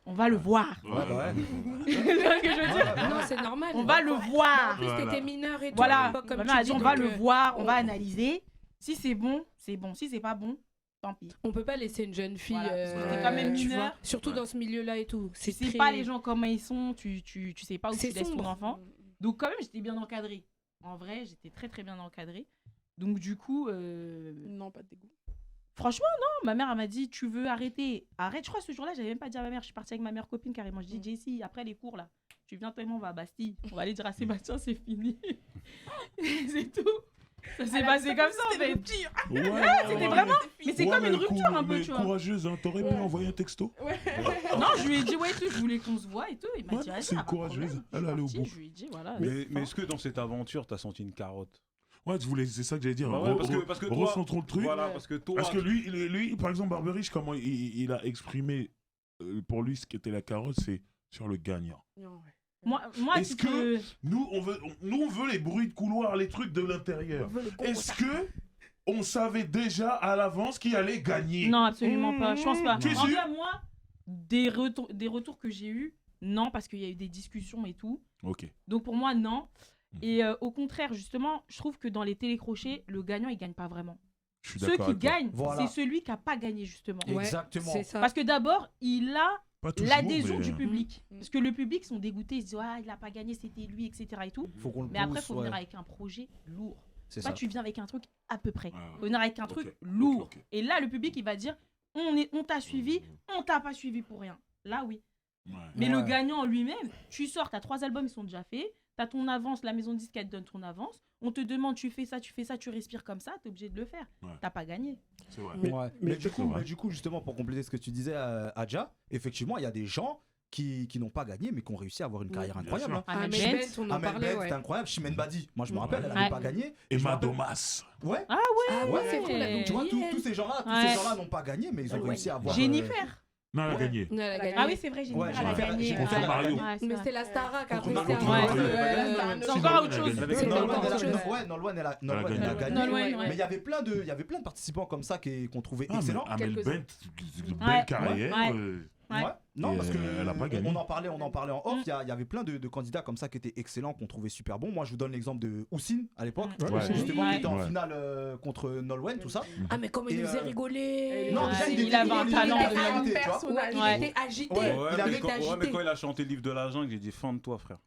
On va le voir. » Tu vois ce que je veux dire? Non, c'est normal. On va le voir. En plus, t'étais mineur et tout. Voilà. Comme Ma mère a dit « On va le donc, voir, on va analyser. Si c'est bon, c'est bon. Si c'est pas bon, tant pis. On peut pas laisser une jeune fille. Voilà, parce que t'es quand même tu mineur. vois, surtout dans ce milieu-là et tout. Tu sais très- pas les gens comment ils sont, tu sais pas où tu C'est laisses ton sombre. enfant. Donc quand même, j'étais bien encadrée. En vrai, j'étais très très bien encadrée. Donc du coup... Non, pas de dégoût. Franchement, non. Ma mère, elle m'a dit, tu veux arrêter. Arrête. Je crois que ce jour-là, j'avais même pas dit à ma mère. Je suis partie avec ma meilleure copine carrément. Je dis, Jessie, après les cours, là, tu viens tellement, on va à Bastille. On va aller dire à Sébastien, c'est fini. C'est tout. Ça s'est passé comme ça, en fait. C'était vraiment... Mais c'est comme une rupture, un peu, tu vois. Courageuse, hein. T'aurais pu envoyer un texto. Non, je lui ai dit, ouais, tout, je voulais qu'on se voit et tout. Il m'a dit, vas-y, c'est pas de courageuse. problème. Elle allait au bout. Je lui ai dit, voilà. Mais est-ce que dans cette aventure, t'as senti une carotte? Ouais, c'est ça que j'allais dire. Bah ouais, parce que toi- recentrons le truc. Voilà, parce que toi. Parce que lui, par exemple, Barberich, comment il a exprimé pour lui ce qu'était la carotte, c'est sur le gagnant. Moi, Est-ce que nous on veut les bruits de couloir, les trucs de l'intérieur. Est-ce que on savait déjà à l'avance qui allait gagner? Non, absolument pas. Je pense pas. Tu es En sûr? vrai, moi, des retours que j'ai eus, non, parce qu'il y a eu des discussions et tout. Ok. Donc pour moi, non. Et au contraire, justement, je trouve que dans les télécrochets, le gagnant, il gagne pas vraiment. Je suis Ceux d'accord qui avec toi. gagnent, Voilà. c'est celui qui a pas gagné, justement. Exactement. C'est ça. Parce que d'abord, il a Pas toujours, l'adhésion mais, du public. Parce que le public sont dégoûtés, ils se disent, ah, il a pas gagné, c'était lui, etc. et tout. Faut qu'on le Mais après, pousse, faut venir ouais. avec un projet lourd. C'est Pas ça. tu viens avec un truc à peu près. Ouais, ouais. Faut venir avec un Ok, truc ok, lourd. ok. Et là, le public, il va dire, on t'a suivi, on t'a pas suivi pour rien. Là, oui. Ouais. Mais le Ouais. gagnant lui-même, tu sors, t'as 3 albums, ils sont déjà faits, t'as ton avance, la maison de disque, elle te donne ton avance, on te demande, tu fais ça, tu respires comme ça, t'es obligé de le faire. Ouais. T'as pas gagné. C'est vrai. Mais c'est vrai. du coup, justement, pour compléter ce que tu disais, Adja, effectivement, il y a des gens qui n'ont pas gagné, mais qui ont réussi à avoir une carrière bien incroyable. sûr. hein. Ah, mais Ahmed Bent, on en Amel parlait, Bent, ouais. c'était incroyable. Chimène Badi, moi je me rappelle, elle Ouais. n'avait pas gagné. Et je me Emma rappelle- Domas. Ouais. Ah Ah Ouais, ouais, c'est vrai, on l'avait Tu vois, oublié, tous elle. ces gens-là, Ouais. n'ont pas gagné, mais ils ont Ouais. réussi à avoir. Jennifer. Non, elle a Ouais. gagné. Elle a gagné. Ah oui, c'est vrai, Jennifer, Ouais, elle a Jennifer, gagné. Jennifer, contre Mario. Ouais, c'est Mais vrai. c'était la Starac après. Contre c'était Mario. un- Ouais. C'est encore autre chose. Elle a C'est gagné. encore autre chose. Nolwenn, elle a gagné. gagné. Nolwenn, Mais ouais. il y avait plein de participants comme ça qu'on trouvait Ah, mais excellents. Amel Quelques-uns. Bent, Ouais. belle carrière. Ouais. Ouais. Ouais. Non, Et, parce que elle a pas gagné. on en parlait en off. Il y avait plein de candidats comme ça qui étaient excellents, qu'on trouvait super bons. Moi, je vous donne l'exemple de Houssine à l'époque, Ouais. justement, Ouais. qui était en Ouais. finale contre Nolwenn, tout ça. Ah, mais comment il Et, nous faisait rigoler. Non, Ouais, déjà, il avait un talent de personnalité, tu vois. Ouais, il Ouais. était agité. Ouais, Ouais, il mais avait quand, été ouais, mais agité. quand il a chanté le livre de la jungle, j'ai dit fende-toi, frère.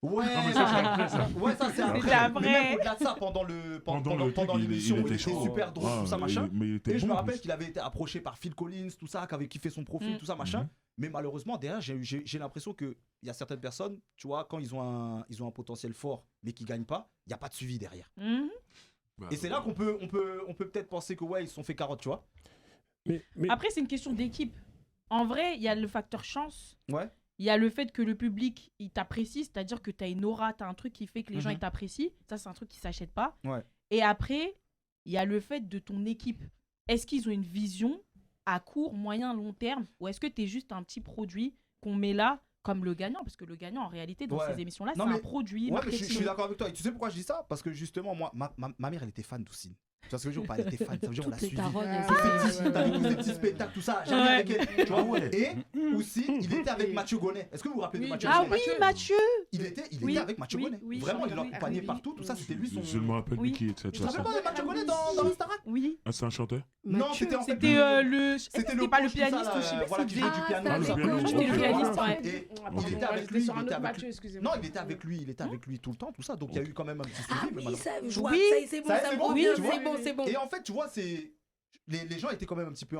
Ouais, mais ça, c'est après, ça. Ouais, ça c'est après. C'était après. Mais même au-delà de ça, pendant le truc, l'émission, il était chaud. super drôle, Ah, tout ça, machin. Mais il était Et je bon, me en rappelle plus. qu'il avait été approché par Phil Collins, tout ça, qui avait kiffé son profil, tout ça, machin. Mais malheureusement, derrière, j'ai l'impression qu'il y a certaines personnes, tu vois, quand ils ont un potentiel fort, mais qui gagnent pas, il n'y a pas de suivi derrière. Mhm. Bah, Et c'est là qu'on peut peut-être penser que ouais, ils se sont fait carotte, tu vois. Mais Après, c'est une question d'équipe. En vrai, il y a le facteur chance. Ouais. Il y a le fait que le public, il t'apprécie, c'est-à-dire que tu as une aura, tu as un truc qui fait que les gens, ils t'apprécient. Ça, c'est un truc qui s'achète pas. Ouais. Et après, il y a le fait de ton équipe. Est-ce qu'ils ont une vision à court, moyen, long terme, ou est-ce que tu es juste un petit produit qu'on met là comme le gagnant? Parce que le gagnant, en réalité, dans Ouais. ces émissions-là, c'est Non, un mais- produit. Ouais, mais je suis marketing. d'accord avec toi. Et tu sais pourquoi je dis ça? Parce que justement, moi, ma mère, elle était fan d'Houssine. Tu vois ce que je veux dire? Elle était fan. Ça veut dire qu'on l'a Toutes les suivi. tarones, Ah, elles étaient- T'avais tous ces petits spectacles, tout ça. J'allais Ouais. avec elle. Tu vois, et aussi, il était avec Mathieu Gonnet. Est-ce que vous vous rappelez de Oui, Mathieu Ah Gonnet? oui, Mathieu. Il était Oui, avec Mathieu oui, Gonnet. oui, Vraiment, il oui, l'accompagnait oui. partout. Tout ça, c'était lui son. Je ne me rappelle Oui. plus qui est de cette Tu te rappelles façon. pas de Mathieu Gonnet dans la Starac? Oui. Ah, c'est un chanteur? Non, Mathieu, c'était en fait. C'était le. C'était C'était pas le coach, tout ça, pianiste, là, je sais pas voilà, si qui faisait du piano. Ah, tout le ça. piano. C'était le Ok, pianiste, voilà. ouais. Et il était avec J'étais lui, sur il un était autre avec Mathieu, lui. excusez-moi. Non, il était avec lui tout le temps, tout ça. Donc il y a eu quand même un petit Ah suivi. mais oui, ça, je vois. Oui. Ça y est, c'est bon, Ça y est, ça c'est me bon, revient, tu vois. c'est bon, c'est bon. Et en fait, tu vois, c'est. Les gens étaient quand même un petit peu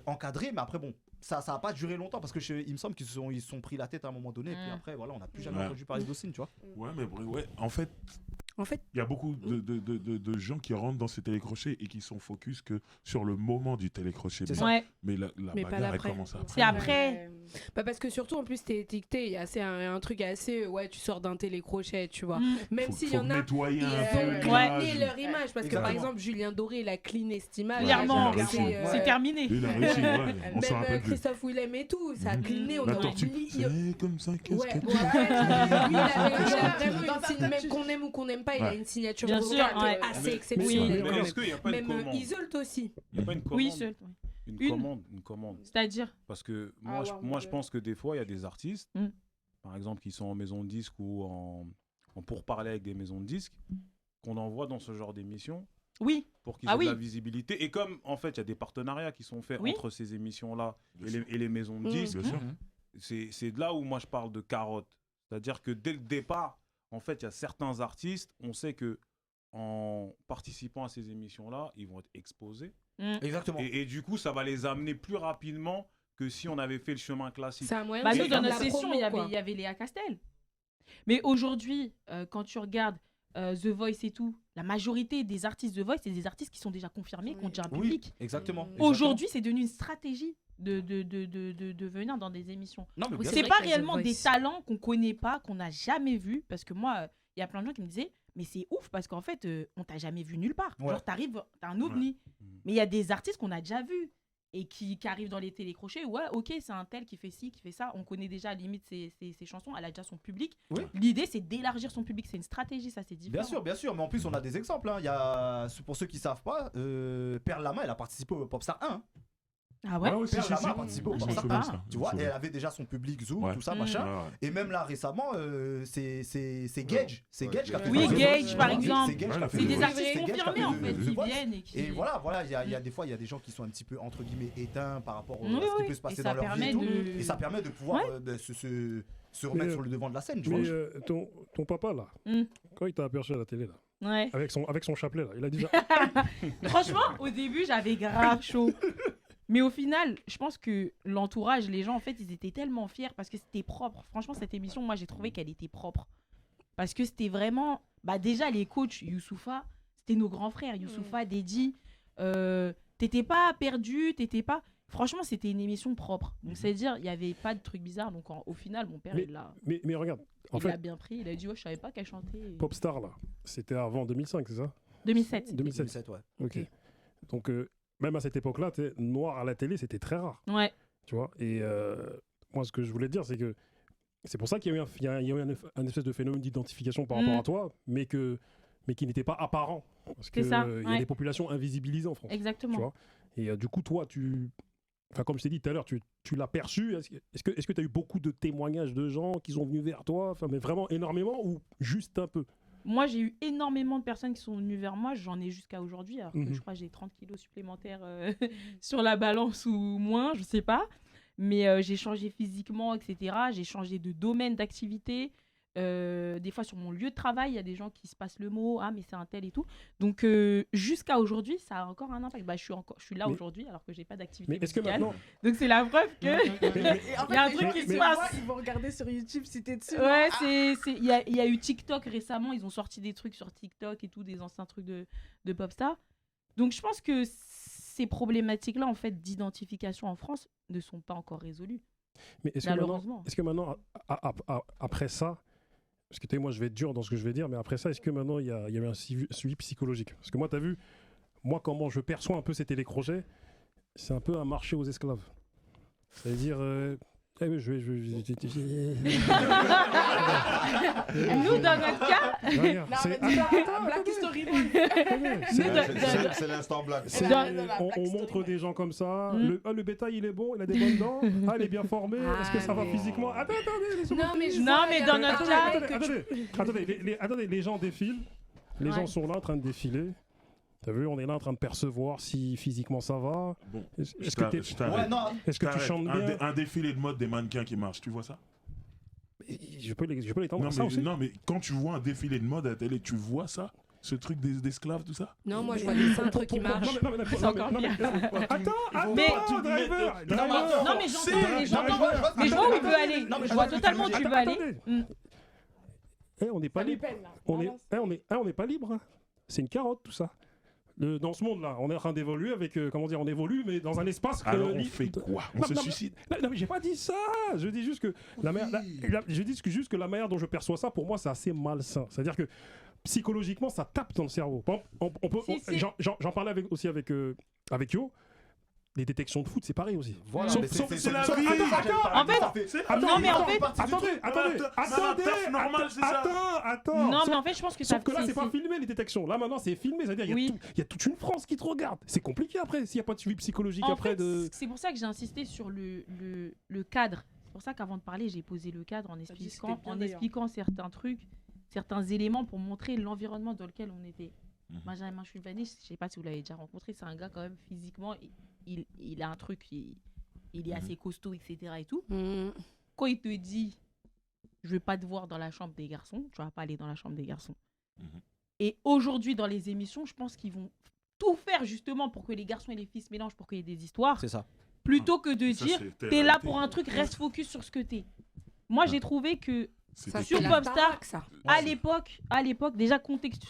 encadrés, mais après, bon, ça a pas duré longtemps parce que il me semble qu'ils se sont pris la tête à un moment donné. Et puis après, voilà, on n'a plus jamais Ouais. entendu parler d'Houssine, tu vois. Ouais, mais ouais, en fait, En fait, il y a beaucoup de gens qui rentrent dans ces télécrochets et qui sont focus que sur le moment du télécrochet. C'est Mais, ça. Ouais. mais la Mais pas bagarre, elle l'après. commence après. C'est après. bah parce que surtout en plus t'es étiqueté, il y a assez un truc assez ouais, tu sors d'un télécrochet, tu vois. Mm. Même s'il y en a nettoyer ils un ont peu cleané l'image. leur image parce que par Exactement. exemple Julien Doré il a cleané cette image. Clairement, Ouais, C'est, ouais. c'est terminé. Il a réussi, ouais. On s'en Même rappelle plus. Christophe Willem et tout, ça a Mhm. cleané, on La a tortue. oublié. C'est comme ça, qu'est-ce Ouais, que bon, tu après, lui, il a vraiment Dans une ta signe, tête, même tu- qu'on aime ou qu'on n'aime pas, il a Ouais. une signature Bien vocale sûr, qui est ouais. assez Mais exceptionnelle. Mais quand est-ce qu'il n'y a pas même. une Même commande? Isolt aussi. Il n'y a pas une commande? Oui, seul. Une commande. C'est-à-dire. Parce que Ah, moi, ouais, moi je pense que des fois, il y a des artistes, Mm. par exemple, qui sont en maison de disques ou en pourparlers avec des maisons de disques, qu'on envoie dans ce genre d'émission Oui. Pour qu'ils aient de la visibilité. Et comme, en fait, il y a des partenariats qui sont faits entre ces émissions-là et les maisons de disques, c'est de là où moi je parle de carotte. C'est-à-dire que dès le départ, en fait, il y a certains artistes, on sait que en participant à ces émissions-là, ils vont être exposés. Exactement. Et du coup, ça va les amener plus rapidement que si on avait fait le chemin classique. C'est un moyen nous, dans notre session, il y avait Léa Castel. Mais aujourd'hui, quand tu regardes The Voice et tout, la majorité des artistes The Voice, c'est des artistes qui sont déjà confirmés, qui ont déjà un public. Exactement. Aujourd'hui, c'est devenu une stratégie de venir dans des émissions. Oui, c'est pas réellement des talents qu'on connaît pas, qu'on n'a jamais vus. Parce que moi, il y a plein de gens qui me disaient, mais c'est ouf parce qu'en fait, on t'a jamais vu nulle part. Genre, t'arrives, t'as un ovni. Mais il y a des artistes qu'on a déjà vus et qui arrivent dans les télécrochets. Ouais, ok, c'est un tel qui fait ci, qui fait ça. On connaît déjà à la limite ses chansons. Elle a déjà son public. Oui. L'idée, c'est d'élargir son public. C'est une stratégie, ça, c'est différent. Bien sûr. Mais en plus, on a des exemples. Hein. Il y a, pour ceux qui savent pas, Perle Lama, elle a participé au Popstar 1. Ah ouais, Perle Lama a participé au Popstar 1. Tu vois, et elle avait déjà son public Zoom, tout ça, machin. Et même là, récemment, c'est Gage. C'est Gage qui a fait. Oui, Gage, par exemple. C'est des artistes confirmés, en fait, qui viennent et qui... Et voilà, il y a des fois, il y a des gens qui sont un petit peu, entre guillemets, éteints par rapport à ce qui peut se passer dans leur vie et tout. Et ça permet de pouvoir se remettre sur le devant de la scène, tu vois. Mais ton papa, là, quand il t'a aperçu à la télé, là, ouais. avec son chapelet, là, il a déjà... Franchement, au début, j'avais grave chaud. Mais au final, je pense que l'entourage, les gens, en fait, ils étaient tellement fiers parce que c'était propre. Franchement, cette émission, moi, j'ai trouvé qu'elle était propre. Parce que c'était vraiment... Bah, déjà, les coachs, Youssoupha, c'était nos grands frères. Youssoupha, Dedi, t'étais pas perdu, t'étais pas... Franchement, c'était une émission propre. Donc, c'est-à-dire, il n'y avait pas de trucs bizarres. Donc, au final, mon père, il l'a... Mais regarde, il l'a bien pris. Il a dit, ouais, je savais pas qu'elle chantait. Popstar, là, c'était avant 2005, c'est ça 2007. 2007, ouais. Ok. Donc... même à cette époque-là, noir à la télé, c'était très rare. Ouais. Tu vois. Et moi, ce que je voulais dire, c'est que c'est pour ça qu'il y a eu un espèce de phénomène d'identification par rapport à toi, mais qui n'était pas apparent. Parce qu'il y a des populations invisibilisées en France. Exactement. Tu vois. Et du coup, toi, comme je t'ai dit tout à l'heure, tu l'as perçu. Est-ce que tu as eu beaucoup de témoignages de gens qui sont venus vers toi, mais vraiment énormément ou juste un peu? Moi, j'ai eu énormément de personnes qui sont venues vers moi. J'en ai jusqu'à aujourd'hui. Alors que je crois que j'ai 30 kilos supplémentaires sur la balance ou moins, je sais pas. Mais j'ai changé physiquement, etc. J'ai changé de domaine d'activité. Des fois, sur mon lieu de travail, il y a des gens qui se passent le mot. Ah, mais c'est un tel et tout. Donc, jusqu'à aujourd'hui, ça a encore un impact. Bah, je suis là aujourd'hui alors que j'ai pas d'activité mais est-ce que musicale. maintenant... Donc, c'est la preuve que... Il y a un truc qui se passe. Ils vont regarder sur YouTube si t'es dessus. Ouais, il y a eu TikTok récemment. Ils ont sorti des trucs sur TikTok et tout, des anciens trucs de Popstar. Donc, je pense que ces problématiques-là, en fait, d'identification en France ne sont pas encore résolues. Mais est-ce que maintenant, après ça... Parce que moi, je vais être dur dans ce que je vais dire, mais après ça, est-ce que maintenant, il y a eu un suivi psychologique? Parce que moi, tu as vu, comment je perçois un peu ces télécrochets, c'est un peu un marché aux esclaves. C'est-à-dire... nous, dans notre cas... Black History. C'est l'instant black. On montre des gens comme ça. Le bétail, il est bon, il a des bonnes dents. Ah, il est bien formé. Est-ce que ça va physiquement? Attendez. Non, mais dans notre cas... Attendez, les gens défilent. Les gens sont là en train de défiler. T'as vu, on est là en train de percevoir si physiquement ça va. Bon, est-ce que tu chantes bien? Un défilé de mode des mannequins qui marche, tu vois ça? Je peux l'étendre ça aussi. Non, mais quand tu vois un défilé de mode à la télé, tu vois ça? Ce truc d'esclaves, tout ça? Non, moi je vois des cintres qui marchent. C'est encore pire. Attends, Non, mais j'entends. Mais je vois où il veut aller. Je vois totalement où tu veux aller. On n'est pas libre. On n'est pas libre. C'est une carotte, tout ça. Dans ce monde-là, on est en train d'évoluer avec, on évolue, mais dans un espace... Alors on fait quoi? On se suicide? Non, mais j'ai pas dit ça. Je dis juste que la manière dont je perçois ça, pour moi, c'est assez malsain. C'est-à-dire que psychologiquement, ça tape dans le cerveau. J'en parlais aussi avec Yo. Les détections de foot, c'est pareil aussi. Voilà, c'est la vie. Attends. Non, mais en fait, je pense que sauf que là, c'est pas filmé les détections. Là, maintenant, c'est filmé. C'est-à-dire, il y a toute une France qui te regarde. C'est compliqué après, s'il n'y a pas de suivi psychologique après. C'est pour ça que j'ai insisté sur le cadre. C'est pour ça qu'avant de parler, j'ai posé le cadre en expliquant certains trucs, certains éléments pour montrer l'environnement dans lequel on était. Benjamin Matuidi, je sais pas si vous l'avez déjà rencontré, c'est un gars quand même physiquement, il a un truc, il est assez costaud, etc. et tout. Quand il te dit, je vais pas te voir dans la chambre des garçons, tu vas pas aller dans la chambre des garçons. Et aujourd'hui, dans les émissions, je pense qu'ils vont tout faire justement pour que les garçons et les filles se mélangent, pour qu'il y ait des histoires. C'est ça. Plutôt que de Ça, dire, c'est t'es là réalité. pour un truc, reste focus sur ce que t'es. Moi, j'ai trouvé que Ça, sur c'est la Popstar, baraque, ça. à l'époque, déjà,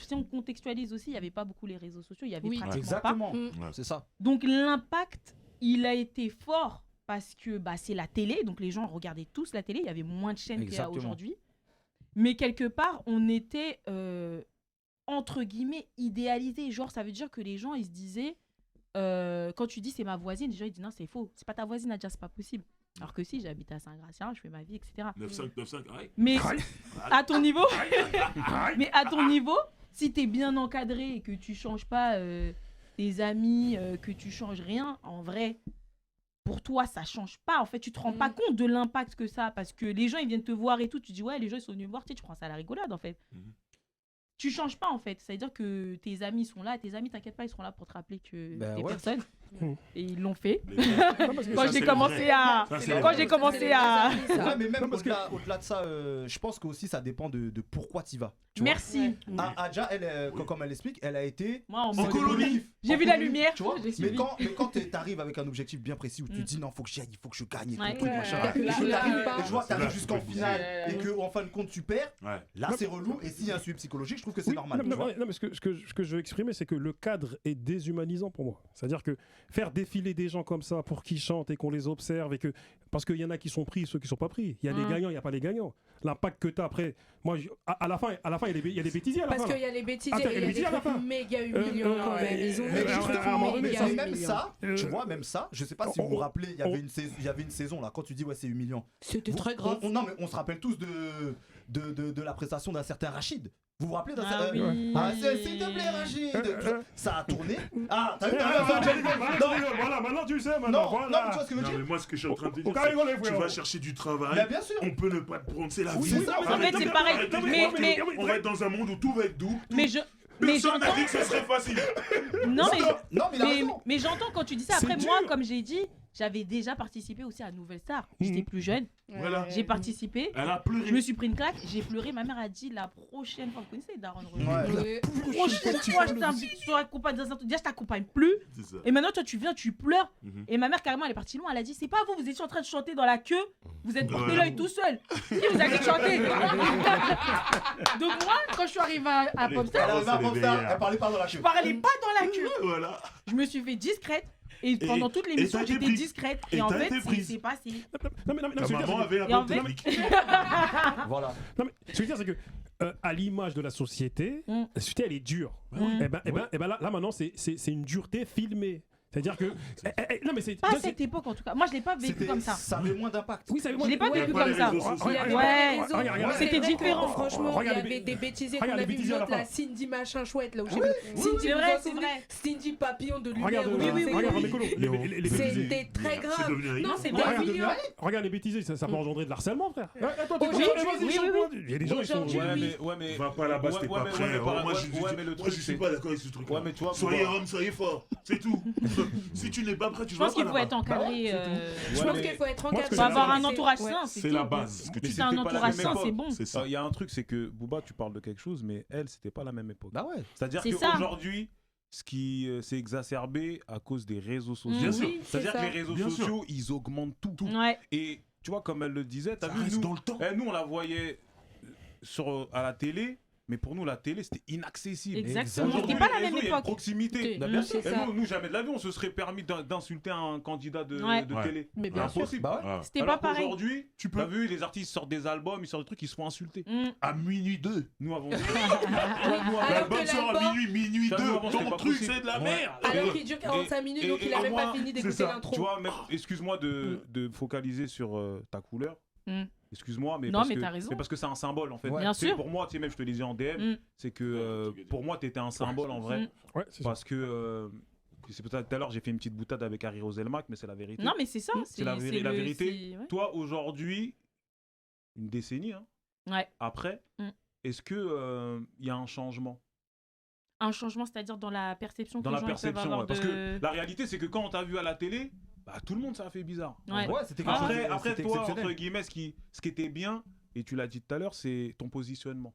si on contextualise aussi, il n'y avait pas beaucoup les réseaux sociaux, il y avait Oui. pratiquement Exactement. pas. C'est ça. Donc l'impact, il a été fort parce que c'est la télé, donc les gens regardaient tous la télé, il y avait moins de chaînes qu'il y a Exactement. aujourd'hui. Mais quelque part, on était, entre guillemets, idéalisés. Genre, ça veut dire que les gens, ils se disaient, quand tu dis c'est ma voisine, les gens ils disent non, c'est faux, c'est pas ta voisine, Nadia, c'est pas possible. Alors que si, j'habite à Saint-Gratien, je fais ma vie, etc. 9-5, aïe. Mais à ton niveau, mais à ton niveau, si t'es bien encadré et que tu changes pas tes amis, que tu changes rien, en vrai, pour toi, ça change pas. En fait, tu te rends pas compte de l'impact que ça a parce que les gens, ils viennent te voir et tout. Tu dis, ouais, les gens, ils sont venus me voir, tu sais, tu prends ça à la rigolade, en fait. Tu changes pas, en fait. C'est-à-dire que tes amis sont là. Tes amis, t'inquiète pas, ils seront là pour te rappeler que t'es personne. Et ils l'ont fait. Quand j'ai commencé à... Ouais, mais même au-delà de ça, je pense que aussi ça dépend de pourquoi tu vas. Merci. Adja, elle, comme elle explique, elle a été Moi, en en mode- colonie. J'ai vu la lumière, tu vois. j'ai Mais suivi. quand t'arrives avec un objectif bien précis où tu te dis non, faut que j'y aille, il faut que je gagne, et tout, Ouais. truc, machin. Ouais. Et que t'arrives, et tu vois, C'est t'arrives là, jusqu'en c'est finale compliqué. et que en fin de compte tu perds. Ouais. Là, c'est relou. Et s'il y a un suivi psychologique, je trouve que c'est Oui, normal. tu Non, vois. mais ce que je veux exprimer, c'est que le cadre est déshumanisant pour moi. C'est-à-dire que faire défiler des gens comme ça pour qu'ils chantent et qu'on les observe et que parce qu'il y en a qui sont pris, ceux qui sont pas pris. Il y a les gagnants, il y a pas les gagnants. L'impact que tu as après, moi, à la fin, il y a des bêtisiers à la Parce fin. qu'il y a les bêtises, Attends, il y a des à la trucs fin. méga humiliants quand même. Ils ont Mais des justement, trucs à un moment donné, méga et même humiliants. ça, tu vois, même ça, je sais pas si vous vous rappelez, il y avait une saison là, quand tu dis ouais, c'est humiliant. C'était Vous- très grave. Non, mais on se rappelle tous de la prestation d'un certain Rachid. Vous vous rappelez d'un Ah certain. oui. S'il te plaît, Rachid. Ça a tourné. Ah, t'as vu Voilà, maintenant tu sais, Non, maintenant, non, mais tu voilà. vois ce que je veux Non, dire. mais moi, ce que je suis en train de te Au dire, carré, c'est on les que tu frérot. vas chercher du travail. Mais bien sûr. On peut ne pas te prendre, c'est la Oui, vie. c'est ça, En fait, c'est pareil. Mais On va être dans un monde où tout va être doux. mais Personne n'a j'entends. dit que ce serait facile. Non, mais Non, mais il a raison. mais j'entends quand tu dis ça. C'est Après, moi, dur. comme j'ai dit, j'avais déjà participé aussi à Nouvelle Star. J'étais plus jeune. Voilà. J'ai participé. Elle a pleuré. Je me suis pris une claque. J'ai pleuré. Ma mère a dit la prochaine fois, vous connaissez Daron René. Ouais. Prochaine fois, je t'invite sur accompagne dans un truc. Déjà, je t'accompagne plus. C'est ça. Et maintenant, toi, tu viens, tu pleures. Mhm. Et ma mère, carrément, elle est partie loin. Elle a dit c'est pas vous, vous étiez en train de chanter dans la queue. Vous êtes porté Ouais. l'œil tout seul. Qui vous a dit de chanter? Donc, moi, quand je suis arrivée à Les Popstar, Elle parents, arrive à c'est les Popstar, meilleurs. elle parlait pas dans la je queue. parlais pas dans la queue. Voilà. Je me suis fait discrète. Et pendant toute l'émission, t'as été j'étais prise. discrète. Et Et en t'as fait, été prise. c'est passé. Non, Ta ce que je veux dire, maman c'est que- avait Et la en bonne fait- technique. Voilà. non, mais ce que je veux dire, c'est que à l'image de la société, la société, elle est dure. Et ben là, maintenant, c'est une dureté filmée. C'est-à-dire que. Non, mais c'est. Pas à cette époque, en tout cas. Moi, je l'ai pas vécu C'était- comme ça. Ça avait moins d'impact. Oui, ça Je l'ai pas Ouais, vécu pas comme les ça. réseaux sociaux. Il y avait Ouais. pas les réseaux. Regarde, C'est c'était vrai que, différent. Franchement, il y Regarde avait des bêtisiers qu'on regarde a les vu bêtisiers à la l'autre, la fin. Cindy machin chouette, là où j'ai vu. C'est Cindy, vrai, vous vous c'est souvenez vrai. Cindy papillon de lumière. Regarde, oui, oui, regarde, oui. Mécolo, les bêtisiers. C'était très C'est grave. devenu un hit. Non, c'était Regarde, humiliant. Regarde les bêtisiers, ça peut engendrer de l'harcèlement, frère. Toi, tu Aujourd'hui, vas-y, oui, chante-moi. oui, Il y a des gens, ils sont. Aujourd'hui, Ouais, mais. Va pas là-bas, t'es Ouais, pas mais- prêt. ouais, mais par- Moi, ouais, je mais le moi, truc, je suis c'est- pas d'accord avec ce truc. Ouais, mais tu vois, soyez Bouba- homme, soyez fort. C'est tout. Si tu n'es pas prêt, tu Je vas pense pas qu'il faut là-bas. être encadré. Je Ouais, pense mais- qu'il faut être Moi, ce encadré. que Faut avoir un C'est- entourage ouais. sain, C'est tout. la base. Ce que tu Si dis. t'as un C'était pas la entourage même sain, époque. c'est bon. C'est ça. Il y a un truc, c'est que Booba, tu parles de quelque chose, mais elle, c'était pas la même époque. Bah ouais. C'est-à-dire C'est ça. qu'aujourd'hui, ce qui s'est exacerbé à cause des réseaux sociaux. Bien sûr. Oui, c'est C'est-à-dire que ça. les réseaux Bien sociaux, ils augmentent tout. Ouais. Et tu vois, comme elle le disait, t'as Ça vu, reste nous, dans le temps. nous, on la voyait à la télé, mais pour nous, la télé, c'était inaccessible. Exactement. Aujourd'hui, C'était pas la les même réseaux, il y a une époque. proximité. Bah, bien sûr. Et nous, jamais de la vie, on se serait permis d'insulter un candidat de Ouais. télé. Mais bien sûr. Impossible. Bah ouais. Ah. C'était Alors pas pareil. qu'aujourd'hui, Tu t'as peux. vu, les artistes sortent des albums, ils sortent des trucs, ils se font insulter. À minuit 2. Nous avons. Alors L'album que sort à l'album, minuit Ça, nous, 2. avant, c'était Ton pas truc, possible. c'est de la Ouais. merde. alors qu'il dure 45 minutes, donc il avait pas fini d'écouter ça. l'intro. Tu vois, même, excuse-moi de focaliser sur ta couleur. Mm. Excuse-moi, mais Non, parce mais que t'as raison. c'est parce que c'est un symbole en fait. Ouais. Bien Tu sais, sûr. Pour moi, tu sais, même je te disais en DM, Mm. c'est que pour moi, t'étais un symbole en vrai. Mm. Ouais, c'est ça. Parce que c'est peut-être tout à l'heure, j'ai fait une petite boutade avec Harry Roselmack, mais c'est la vérité. Non, mais c'est ça. C'est la vérité. c'est- ouais. Toi, aujourd'hui, une décennie, hein, Ouais. après, Mm. est-ce que il y a un changement? un changement, c'est-à-dire dans la perception Dans que la les gens peuvent perception, avoir ouais. Parce que la réalité, c'est que quand on t'a vu à la télé, bah, tout le monde, ça a fait bizarre. Ouais. Ouais, c'était quelque chose de- Après c'était toi, exceptionnel. entre guillemets, ce qui était bien, et tu l'as dit tout à l'heure, c'est ton positionnement.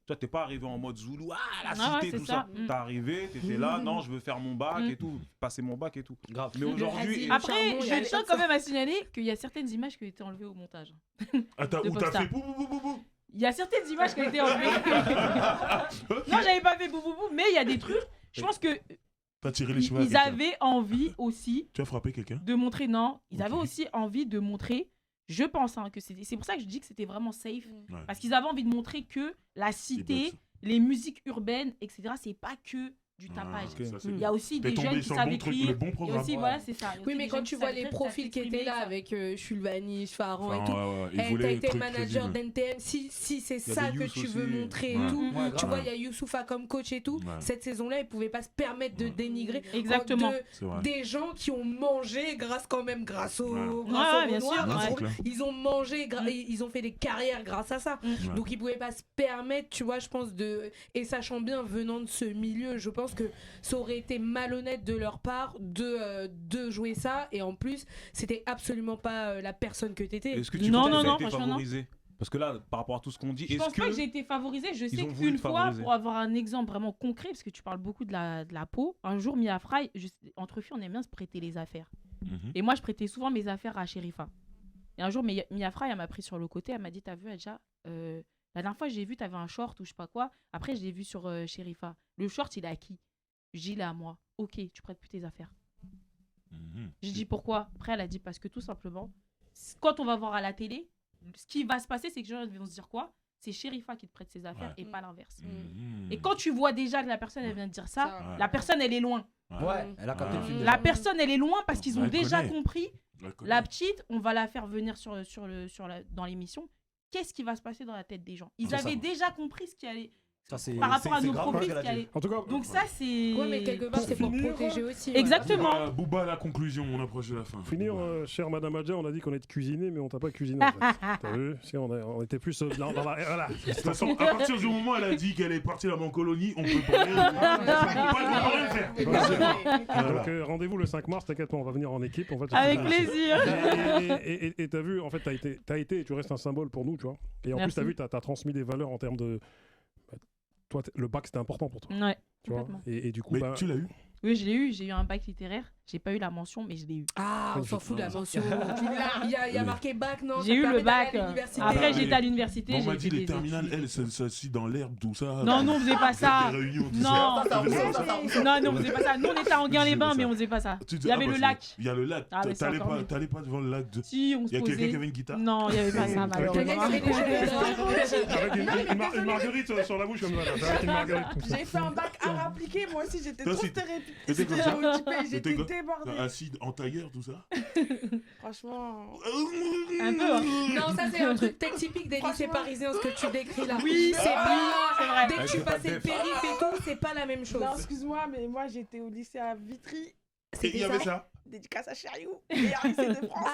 Toi, t'es pas arrivé en mode Zoulou, la cité, c'est tout ça. ça. T'es arrivé, t'étais là, non, je veux faire mon bac et tout, passer mon bac et tout. Grave. Mais aujourd'hui, Après, je tiens quand même à signaler qu'il y a certaines images qui ont été enlevées au montage. Attends, De où t'as Popstar. fait bou bou bou bou bou? Il y a certaines images qui ont été enlevées. Non, j'avais pas fait boubou, mais il y a des trucs. Je pense que T'as tiré les cheveux à ils quelqu'un. avaient envie aussi Tu as frappé quelqu'un? de montrer, non, ils avaient Ok. aussi envie de montrer, je pense que c'est pour ça que je dis que c'était vraiment safe, Ouais. parce qu'ils avaient envie de montrer que la cité, les musiques urbaines, etc., c'est pas que du tapage. ok. Ça, c'est Il y a aussi T'es des tombé jeunes qui sur le savent bon truc, écrire. le bon Il y a programme. aussi, Ouais. voilà, c'est ça. Il y a Oui, aussi mais des quand gens tu qui vois savent les écrire, qui profils savent qui étaient s'exprimer, là ça. avec Shulvani, Faran et Enfin, tout, ouais, ils t'as voulaient été trucs manager crédibles. d'NTM, si c'est Il y ça avait que Youss tu veux aussi. montrer et Ouais. tout, Ouais, tu grave. vois, il y a Youssoufa comme coach et tout, Ouais. cette saison-là, ils pouvaient pas se permettre de dénigrer Exactement. C'est vrai. des gens qui ont mangé grâce au Ouais. Ouais, bien Renoir, sûr, ils ouais. ont- clair. ils ont mangé, ils ont fait des carrières grâce à ça. Ouais. Donc ils pouvaient pas se permettre, tu vois, je pense, et sachant bien venant de ce milieu, je pense que ça aurait été malhonnête de leur part de jouer ça, et en plus c'était absolument pas la personne que t'étais. est-ce que tu Non, penses non, que non, t'as été franchement, non. favorisé? Parce que là, par rapport à tout ce qu'on dit, Je est-ce pense pas que que j'ai été favorisée. Je sais ils ont voulu qu'une te fois, favoriser. pour avoir un exemple vraiment concret, parce que tu parles beaucoup de la peau, un jour, Mia Fry, entre filles, on aime bien se prêter les affaires. Mhm. Et moi, je prêtais souvent mes affaires à Sherifa. Et un jour, Mia Fry, elle m'a pris sur le côté, elle m'a dit, t'as vu, Adja, la dernière fois, j'ai vu, t'avais un short ou je sais pas quoi. Après, je l'ai vu sur Sherifa. Le short, il est à qui? Je dis, il est à moi. Ok, tu prêtes plus tes affaires. Mhm. J'ai dit pourquoi. Après, elle a dit parce que tout simplement, quand on va voir à la télé, ce qui va se passer, c'est que les gens vont se dire quoi? C'est Sherifa qui te prête ses affaires Ouais. et pas l'inverse. Mhm. Et quand tu vois déjà que la personne, elle vient de dire ça, Ouais. la personne, elle est loin. Ouais, elle a capté le film. La personne, elle est loin parce qu'ils ont Elle déjà connaît. compris. Je connais. La petite, on va la faire venir dans l'émission. Qu'est-ce qui va se passer dans la tête des gens? Ils C'est ça. avaient déjà compris ce qui allait. Ça, c'est- Par rapport à c'est nos grave profils, ce ce qu'elle qui a dit. allait. En tout cas, Donc ça, c'est. Ouais, mais quelque part Pour c'est pour finir, protéger aussi. ouais. Exactement. Booba, la conclusion, on approche de la fin. finir, Booba. chère Madame Adja, on a dit qu'on était cuisiné, mais on t'a pas cuisiné. En fait. T'as vu? Si on était plus dans la. Voilà. De toute façon, à partir du moment où elle a dit qu'elle est partie là-bas en colonie, on peut pas rien, on peut rien faire. Donc rendez-vous le 5 mars, t'inquiète pas, on va venir en équipe. On va te Avec faire- plaisir. Et t'as vu, en fait, t'as été et tu restes un symbole pour nous, tu vois. Et en Merci. plus, t'as vu, t'as transmis des valeurs en termes de. Toi, le bac, c'était important pour toi. Ouais, Tu vois. complètement. Et du coup, Mais bah, tu l'as eu? Oui, je l'ai eu. J'ai eu un bac littéraire. J'ai pas eu la mention, mais je l'ai eu. Ah, on s'en fout de la mention. Il y a marqué bac, non? J'ai eu le bac. Après, Ah, j'étais à l'université. Bon, on j'ai m'a dit fait les des terminales, études. elles, ça assis dans l'herbe, tout ça. Non, nous, on faisait pas ça. Des réunions, tout Non, ça. non, non, on faisait pas ça. Nous, on était à Anguin-les-Bains, mais on faisait pas ça. Tu Il y avait le lac. Il y a le lac. Ah, mais c'est T'allais encore pas, mieux. t'allais pas devant le lac. Si, on Il se y a quelqu'un qui posait. avait une guitare. Non, il y avait pas ça, malheureusement. avec une marguerite sur la bouche comme ça. là. Avec une marguerite comme ça. J'ai fait un bac art appliqué, moi aussi j'étais Toi, trop c'était- stéréotypée, t'étais comme ça? j'étais T'étais quoi? débordée. Acide en tailleur, tout ça. Franchement. Un peu, hein. Non, ça c'est un truc très typique des lycées Franchement. parisiens, ce que tu décris là. Oui, c'est pas. c'est vrai. Dès que tu passais le périph' et tout, c'est pas la même chose. Non, excuse-moi, mais moi j'étais au lycée à Vitry. Et il y avait ça. Dédicace à Chariou, meilleur lycée de France.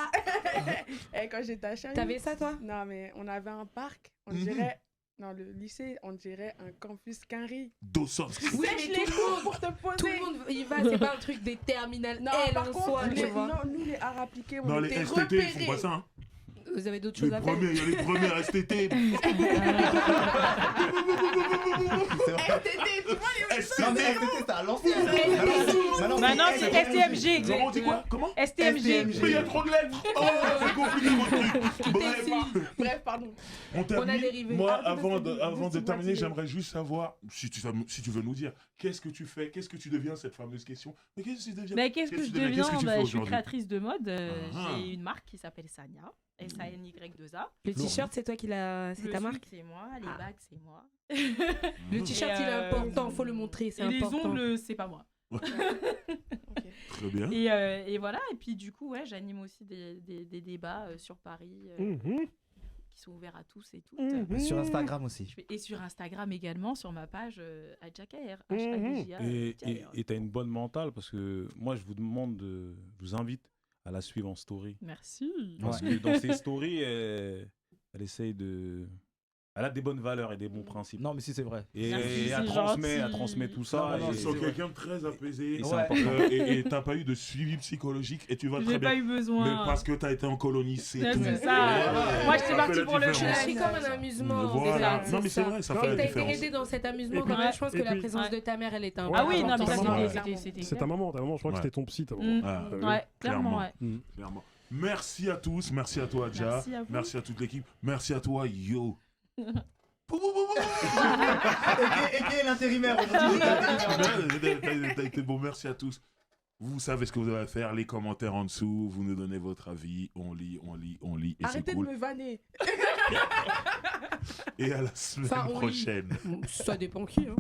Et quand j'étais à Chariou. T'avais ça toi? Non, mais on avait un parc, on Mhm. dirait. Non, le lycée, on dirait un campus Quinry. Dossovski. Oui, Sèche mais les tout le cours monde, pour te poser. tout le monde y va, c'est pas un truc des terminales Non, L par en contre, soi, tu vois. non, nous les arts appliqués, on Non, les était STT, ils repérés. font pas ça. Hein. Vous avez d'autres Les choses à faire? premiers, il y a les premières STT. C'est vrai. STT, tu vois les Non, mais STT, c'était à l'ancienne. Maintenant, c'est STMG. Comment on dit quoi? Comment? STMG. Mais il y a trop de lettres. Oh, c'est compliqué votre truc. Bref, Bref, pardon. on termine. On a dérivé. Moi, Ah, avant parce de, que avant de dis-moi, terminer, dis-moi. j'aimerais juste savoir, si tu veux nous dire, qu'est-ce que tu fais, qu'est-ce que tu deviens, cette fameuse question. Mais qu'est-ce que tu deviens? Mais qu'est-ce que je deviens? Qu'est-ce que tu Bah, fais je suis aujourd'hui? créatrice de mode. Ah. J'ai une marque qui s'appelle Sanya. S-A-N-Y-2-A. Le t-shirt, c'est toi qui l'as. C'est Le ta sweat, marque? c'est moi. Les Ah. bagues, c'est moi. Le t-shirt, il est important, faut le montrer, c'est Et les important. ongles, c'est pas moi. Très bien. Et voilà. Et puis, du coup, ouais, j'anime aussi des débats sur Paris qui sont ouverts à tous et toutes. Sur Instagram aussi. Et sur Instagram également, sur ma page Adjakaer. Et t'as une bonne mentale parce que moi, je vous invite à la suivre en story. Merci. Parce que dans ses stories, elle essaye de Elle a des bonnes valeurs et des bons principes. Non, mais si, c'est vrai. Et Merci, elle c'est transmet gentil. tout ça. Non, Tu et- sens quelqu'un de très apaisé. Et c'est Ouais. important. Et t'as pas eu de suivi psychologique et tu vas très J'ai bien. pas eu Mais besoin. parce que t'as été en colonie, c'est Ouais, tout. c'est ça. Moi, j'étais Ça partie fait la pour le différence. C'est comme un amusement. Voilà. c'est Non, mais c'est ça. vrai, ça Et fait la t'as été différence. aidé dans cet amusement Et quand puis- même. Je pense que et la puis- présence Ouais. de ta mère, elle était Ouais, Ah oui, non, mais ta ça, maman, ouais. c'était C'est ta maman, je crois que Ouais. c'était ton psy, ta maman. Mm. Ah, Ouais, clairement, ouais. clairement. Merci à tous, merci à toi, Adja. Merci à vous. Merci à toute l'équipe. Merci à toi, Yo. Et qui est l'intérimaire aujourd'hui? T'as été bon, merci à tous. Vous savez ce que vous avez à faire, les commentaires en dessous, vous nous donnez votre avis, on lit, et Arrêtez c'est de cool. me vanner. Et à la semaine Enfin, on lit. prochaine. Ça dépend qui. Hein.